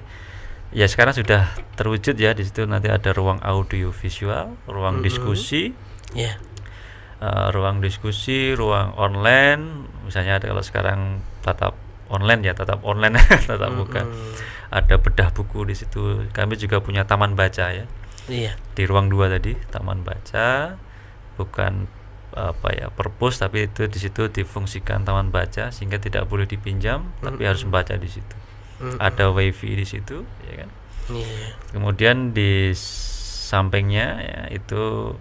Speaker 4: ya sekarang sudah terwujud ya, di situ nanti ada ruang audio visual, ruang diskusi,
Speaker 1: Iya.
Speaker 4: ruang diskusi, ruang online. Misalnya ada, kalau sekarang tatap online, tatap muka. Ada bedah buku di situ. Kami juga punya taman baca ya.
Speaker 1: Iya.
Speaker 4: Di ruang 2 tadi, taman baca, bukan perpus, tapi itu di situ difungsikan taman baca sehingga tidak boleh dipinjam, tapi harus membaca di situ. Ada wifi di situ, ya kan.
Speaker 1: Iya.
Speaker 4: Kemudian di sampingnya ya itu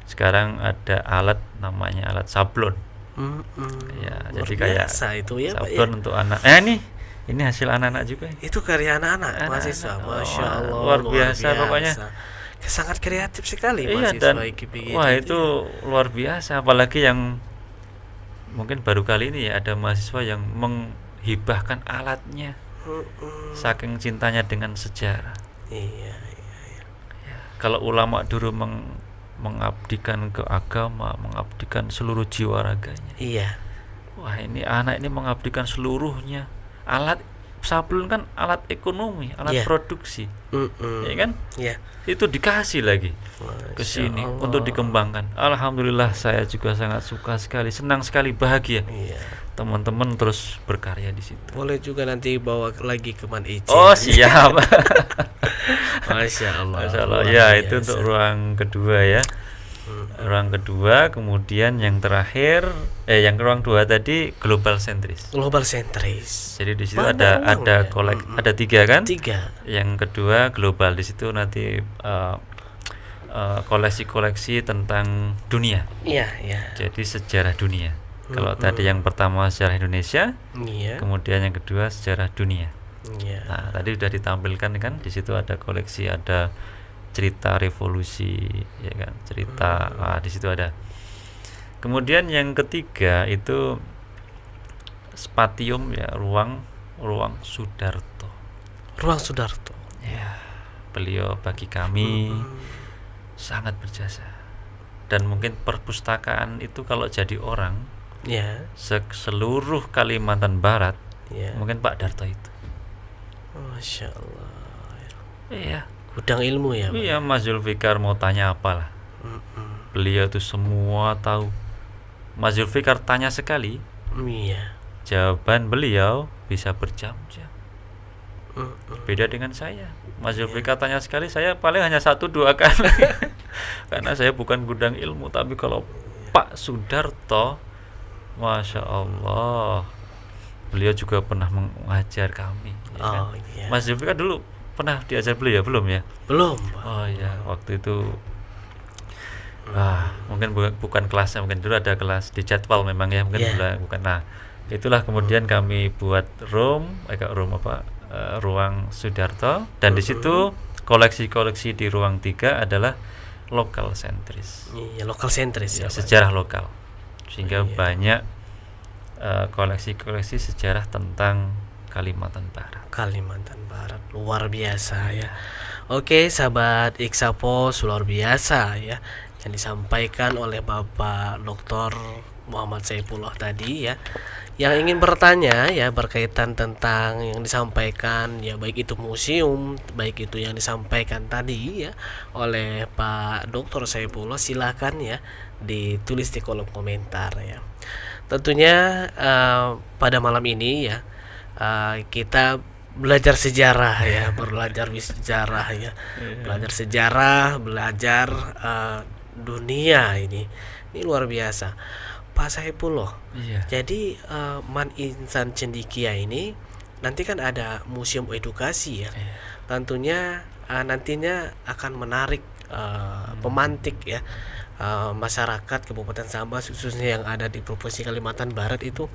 Speaker 4: sekarang ada alat namanya alat sablon. Ya,
Speaker 1: Luar
Speaker 4: jadi kayak
Speaker 1: biasa itu ya, Pak,
Speaker 4: sablon
Speaker 1: ya.
Speaker 4: untuk anak. Ini hasil anak-anak juga.
Speaker 1: Itu karya anak-anak mahasiswa. Masya Allah,
Speaker 4: Luar biasa pokoknya.
Speaker 1: Sangat kreatif sekali
Speaker 4: Iya,
Speaker 1: mahasiswa
Speaker 4: dan
Speaker 1: IGP
Speaker 4: itu luar biasa, apalagi yang mungkin baru kali ini ya ada mahasiswa yang menghibahkan alatnya saking cintanya dengan sejarah.
Speaker 1: Iya.
Speaker 4: Kalau ulama dulu mengabdikan ke agama, mengabdikan seluruh jiwa raganya.
Speaker 1: Iya.
Speaker 4: Wah, ini anak ini mengabdikan seluruhnya. Alat sablon kan alat ekonomi, alat
Speaker 1: Iya.
Speaker 4: produksi, ya kan?
Speaker 1: Ya.
Speaker 4: Itu dikasih lagi ke
Speaker 1: Masya
Speaker 4: sini
Speaker 1: Allah.
Speaker 4: untuk dikembangkan. Alhamdulillah saya juga sangat suka sekali, senang sekali, bahagia.
Speaker 1: Iya.
Speaker 4: Teman-teman terus berkarya di situ.
Speaker 1: Boleh juga nanti bawa lagi ke Man Ice.
Speaker 4: Oh, siap.
Speaker 1: Masya Allah.
Speaker 4: Masya Allah.
Speaker 1: Luar
Speaker 4: Ya,
Speaker 1: biasa.
Speaker 4: itu untuk ruang kedua ya. Ruang kedua, kemudian yang terakhir, yang ruang dua tadi global sentris.
Speaker 1: Global sentris.
Speaker 4: Jadi di situ
Speaker 1: Banyak
Speaker 4: ada
Speaker 1: ruang ya?
Speaker 4: ada tiga kan?
Speaker 1: 3.
Speaker 4: Yang kedua global, di situ nanti koleksi-koleksi tentang dunia.
Speaker 1: Iya, iya.
Speaker 4: Jadi sejarah dunia. Kalau tadi yang pertama sejarah Indonesia,
Speaker 1: Iya.
Speaker 4: kemudian yang kedua sejarah dunia.
Speaker 1: Iya.
Speaker 4: Nah, tadi sudah ditampilkan kan, di situ ada koleksi, ada cerita revolusi, ya kan, cerita, di situ ada. Kemudian yang ketiga itu spatium ya, ruang Sudarto.
Speaker 1: Ruang Sudarto.
Speaker 4: Ya, beliau bagi kami sangat berjasa. Dan mungkin perpustakaan itu kalau jadi orang
Speaker 1: Ya.
Speaker 4: seluruh Kalimantan Barat,
Speaker 1: Ya.
Speaker 4: mungkin Pak Darto itu.
Speaker 1: Masya Allah.
Speaker 4: Iya.
Speaker 1: Gudang ilmu ya, Pak?
Speaker 4: Iya, Mas Zulfikar mau tanya apalah. Beliau itu semua tahu. Mas Zulfikar tanya sekali,
Speaker 1: Iya.
Speaker 4: jawaban beliau bisa berjam-jam. Beda dengan saya. Mas Zulfikar tanya sekali, saya paling hanya 1-2 kali. Karena saya bukan gudang ilmu. Tapi kalau Pak Sudarto, Masya Allah, beliau juga pernah mengajar kami, ya kan?
Speaker 1: Oh iya.
Speaker 4: Mas Zulfikar dulu pernah diajar beliau belum ya?
Speaker 1: Belum, Pak.
Speaker 4: Oh iya, waktu itu mungkin bukan kelasnya, mungkin dulu ada kelas di jadwal memang ya, mungkin
Speaker 1: Yeah.
Speaker 4: bukan. Nah, itulah kemudian kami buat ruang Sudarto, dan di situ koleksi-koleksi di ruang 3 adalah lokal sentris.
Speaker 1: Iya, lokal sentris
Speaker 4: Ya,
Speaker 1: ya, Pak.
Speaker 4: sejarah lokal. Sehingga
Speaker 1: Iya.
Speaker 4: banyak koleksi-koleksi sejarah tentang Kalimantan Barat.
Speaker 1: Kalimantan Barat luar biasa ya. Oke, sahabat Iksapos, luar biasa ya yang disampaikan oleh Bapak Dr. Muhammad Saifullah tadi ya. Yang ingin bertanya ya berkaitan tentang yang disampaikan ya, baik itu museum, baik itu yang disampaikan tadi ya oleh Pak Dr. Saifullah, silakan ya ditulis di kolom komentar ya. Tentunya pada malam ini ya kita belajar sejarah ya, belajar sejarah ya, belajar sejarah, belajar dunia ini luar biasa, Pak Saifullah.
Speaker 4: Iya.
Speaker 1: Jadi Man Insan Cendikia ini nanti kan ada museum edukasi ya, tentunya nantinya akan menarik pemantik ya, masyarakat Kabupaten Sambas khususnya yang ada di Provinsi Kalimantan Barat itu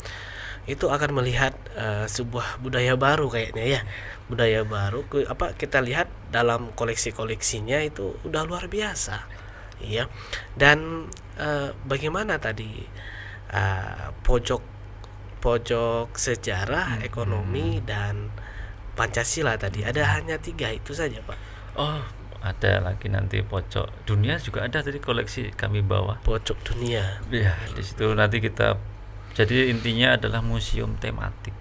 Speaker 1: akan melihat sebuah budaya baru kayaknya ya, budaya baru. Kita lihat dalam koleksi-koleksinya itu udah luar biasa ya. Dan bagaimana tadi pojok sejarah, ekonomi, dan Pancasila tadi ada hanya 3 itu saja, Pak.
Speaker 4: Oh, ada lagi nanti pojok dunia juga ada, tadi koleksi kami bawa.
Speaker 1: Pojok dunia.
Speaker 4: Ya, di situ nanti kita, jadi intinya adalah museum tematik.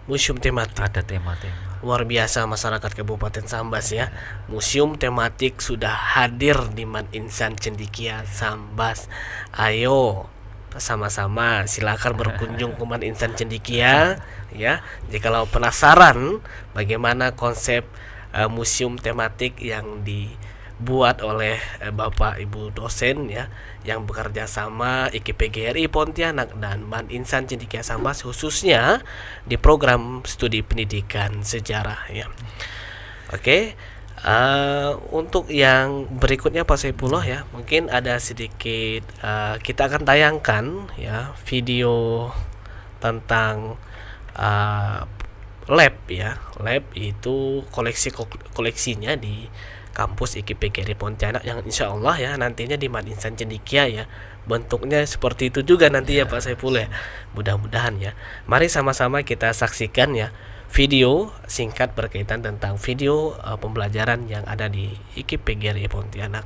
Speaker 1: Museum tematik.
Speaker 4: Ada tema-tema.
Speaker 1: Luar biasa masyarakat Kabupaten Sambas ya. Museum tematik sudah hadir di Man Insan Cendikia Sambas. Ayo sama-sama silakan berkunjung ke Man Insan Cendikia ya. Jikalau penasaran bagaimana konsep museum tematik yang dibuat oleh Bapak Ibu dosen ya, yang bekerja sama IKPGRI Pontianak dan Man Insan Cendikia Sambas khususnya di program studi pendidikan sejarah ya. Oke, untuk yang berikutnya Pak Saifullah ya, mungkin ada sedikit kita akan tayangkan ya video tentang lab ya. Lab itu koleksinya di kampus IKPGRI Pontianak yang insya Allah ya nantinya di Man Insan Cendikia ya, bentuknya seperti itu juga nanti ya Pak Saifullah ya. Mudah-mudahan ya. Mari sama-sama kita saksikan ya video singkat berkaitan tentang video pembelajaran yang ada di IKPGRI Pontianak.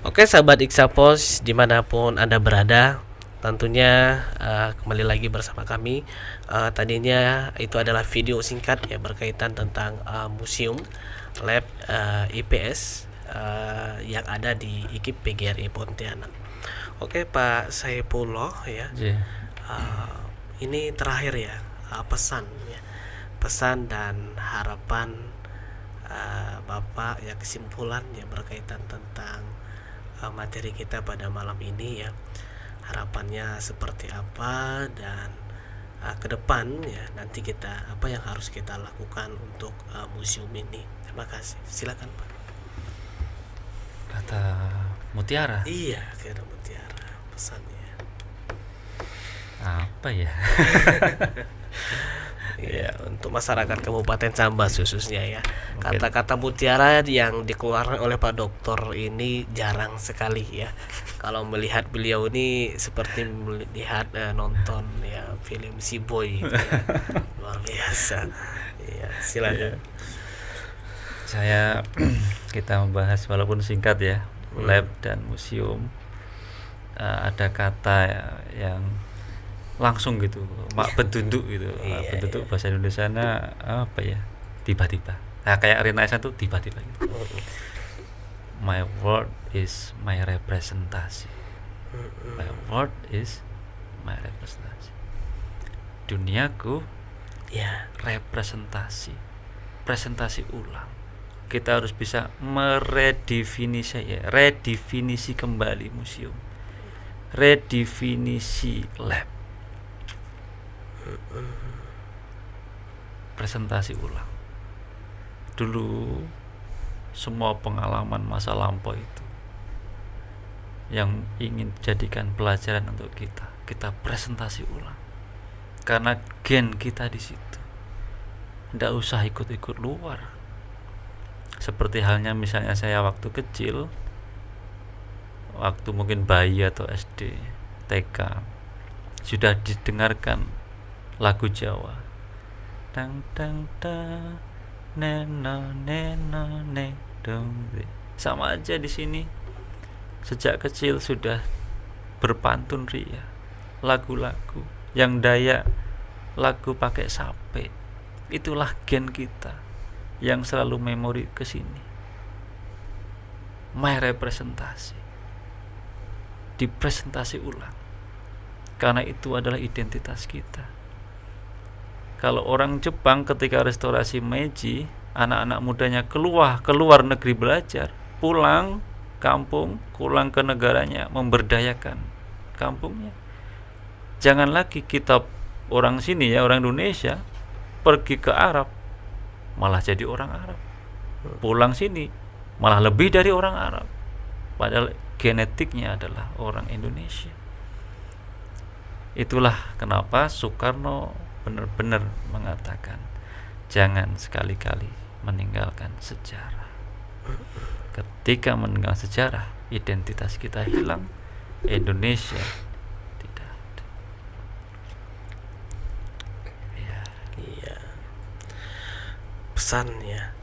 Speaker 1: Oke sahabat Iksapos dimanapun Anda berada, tentunya kembali lagi bersama kami. Tadinya itu adalah video singkat ya berkaitan tentang museum lab IPS yang ada di IKIP PGRI Pontianak. Oke Pak Saifullah ya, ini terakhir ya, pesan ya, pesan dan harapan Bapak ya, kesimpulan ya berkaitan tentang materi kita pada malam ini ya, harapannya seperti apa, dan ke depan ya nanti kita apa yang harus kita lakukan untuk museum ini. Terima kasih, silakan Pak.
Speaker 4: Kata Mutiara.
Speaker 1: Iya, kata Mutiara pesannya
Speaker 4: Apa ya?
Speaker 1: ya untuk masyarakat Kabupaten Sambas khususnya ya, kata-kata mutiara yang dikeluarkan oleh Pak Dokter ini jarang sekali ya. Kalau melihat beliau ini seperti melihat nonton ya film Si Boy gitu, ya. Luar biasa ya, silakan.
Speaker 4: Saya kita membahas walaupun singkat ya, lab dan museum. Ada kata yang langsung gitu, mak bentunduk gitu. Bentunduk bahasa Indonesia apa ya? Tiba-tiba. Nah, kayak Renaissance tuh tiba-tiba gitu. My word is my representasi. My word is my representasi. Duniaku
Speaker 1: Ya,
Speaker 4: representasi. Presentasi ulang. Kita harus bisa meredefinisi ya, redefinisi kembali museum. Redefinisi lab. Presentasi ulang. Dulu semua pengalaman masa lampau itu yang ingin jadikan pelajaran untuk kita presentasi ulang. Karena gen kita di situ. Nggak usah ikut-ikut luar. Seperti halnya misalnya saya waktu kecil, waktu mungkin bayi atau SD, TK, sudah didengarkan lagu Jawa, tang tang ta neno neno ne dong. Sama aja di sini, sejak kecil sudah berpantun ria lagu-lagu yang Dayak, lagu pakai sape. Itulah gen kita yang selalu memori ke sini. My representasi dipresentasi ulang, karena itu adalah identitas kita. Kalau orang Jepang ketika restorasi Meiji, anak-anak mudanya keluar negeri belajar, pulang kampung, pulang ke negaranya, memberdayakan kampungnya. Jangan lagi kita orang sini ya, orang Indonesia pergi ke Arab malah jadi orang Arab, pulang sini malah lebih dari orang Arab, padahal genetiknya adalah orang Indonesia. Itulah kenapa Soekarno benar-benar mengatakan jangan sekali-kali meninggalkan sejarah. Ketika meninggalkan sejarah, identitas kita hilang, Indonesia tidak ada.
Speaker 1: iya. Pesan ya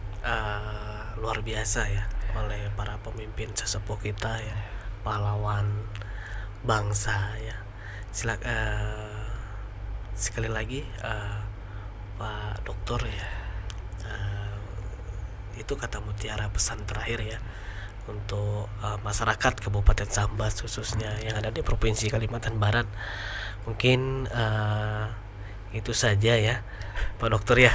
Speaker 1: luar biasa ya oleh para pemimpin sesepuh kita ya, pahlawan bangsa ya. Sekali lagi Pak Dokter ya, itu kata Mutiara pesan terakhir ya untuk masyarakat Kabupaten Sambas khususnya yang ada di Provinsi Kalimantan Barat. Mungkin itu saja ya Pak Dokter ya,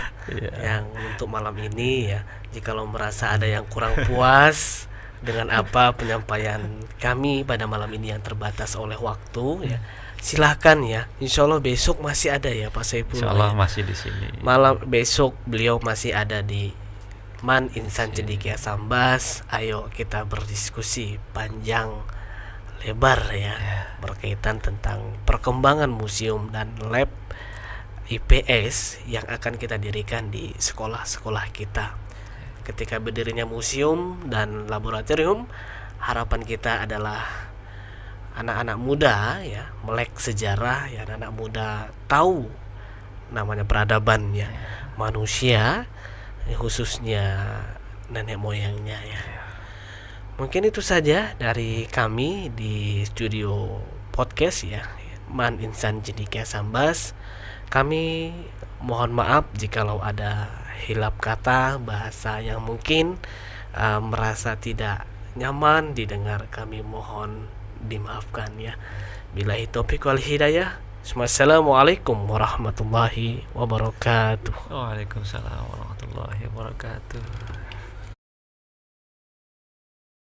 Speaker 1: yang untuk malam ini ya. Jika lo merasa ada yang kurang puas dengan apa penyampaian kami pada malam ini yang terbatas oleh waktu ya, silahkan ya. Insya Allah besok masih ada ya Pak Saifullah.
Speaker 4: Insya Allah
Speaker 1: ya.
Speaker 4: masih di sini.
Speaker 1: Malam besok beliau masih ada di Man Insan Cendekia Sambas. Ayo kita berdiskusi panjang lebar ya, berkaitan tentang perkembangan museum dan lab IPS yang akan kita dirikan di sekolah-sekolah kita. Ketika berdirinya museum dan laboratorium, harapan kita adalah anak-anak muda ya melek sejarah ya, anak-anak muda tahu namanya peradaban ya, manusia khususnya nenek moyangnya ya. Mungkin itu saja dari kami di studio podcast ya, Man Insan Cendekia Sambas. Kami mohon maaf jikalau ada hilap kata, bahasa yang mungkin merasa tidak nyaman didengar, kami mohon dimaafkan ya. Billahi taufiq wal hidayah. Assalamualaikum warahmatullahi wabarakatuh.
Speaker 4: Waalaikumsalam warahmatullahi wabarakatuh.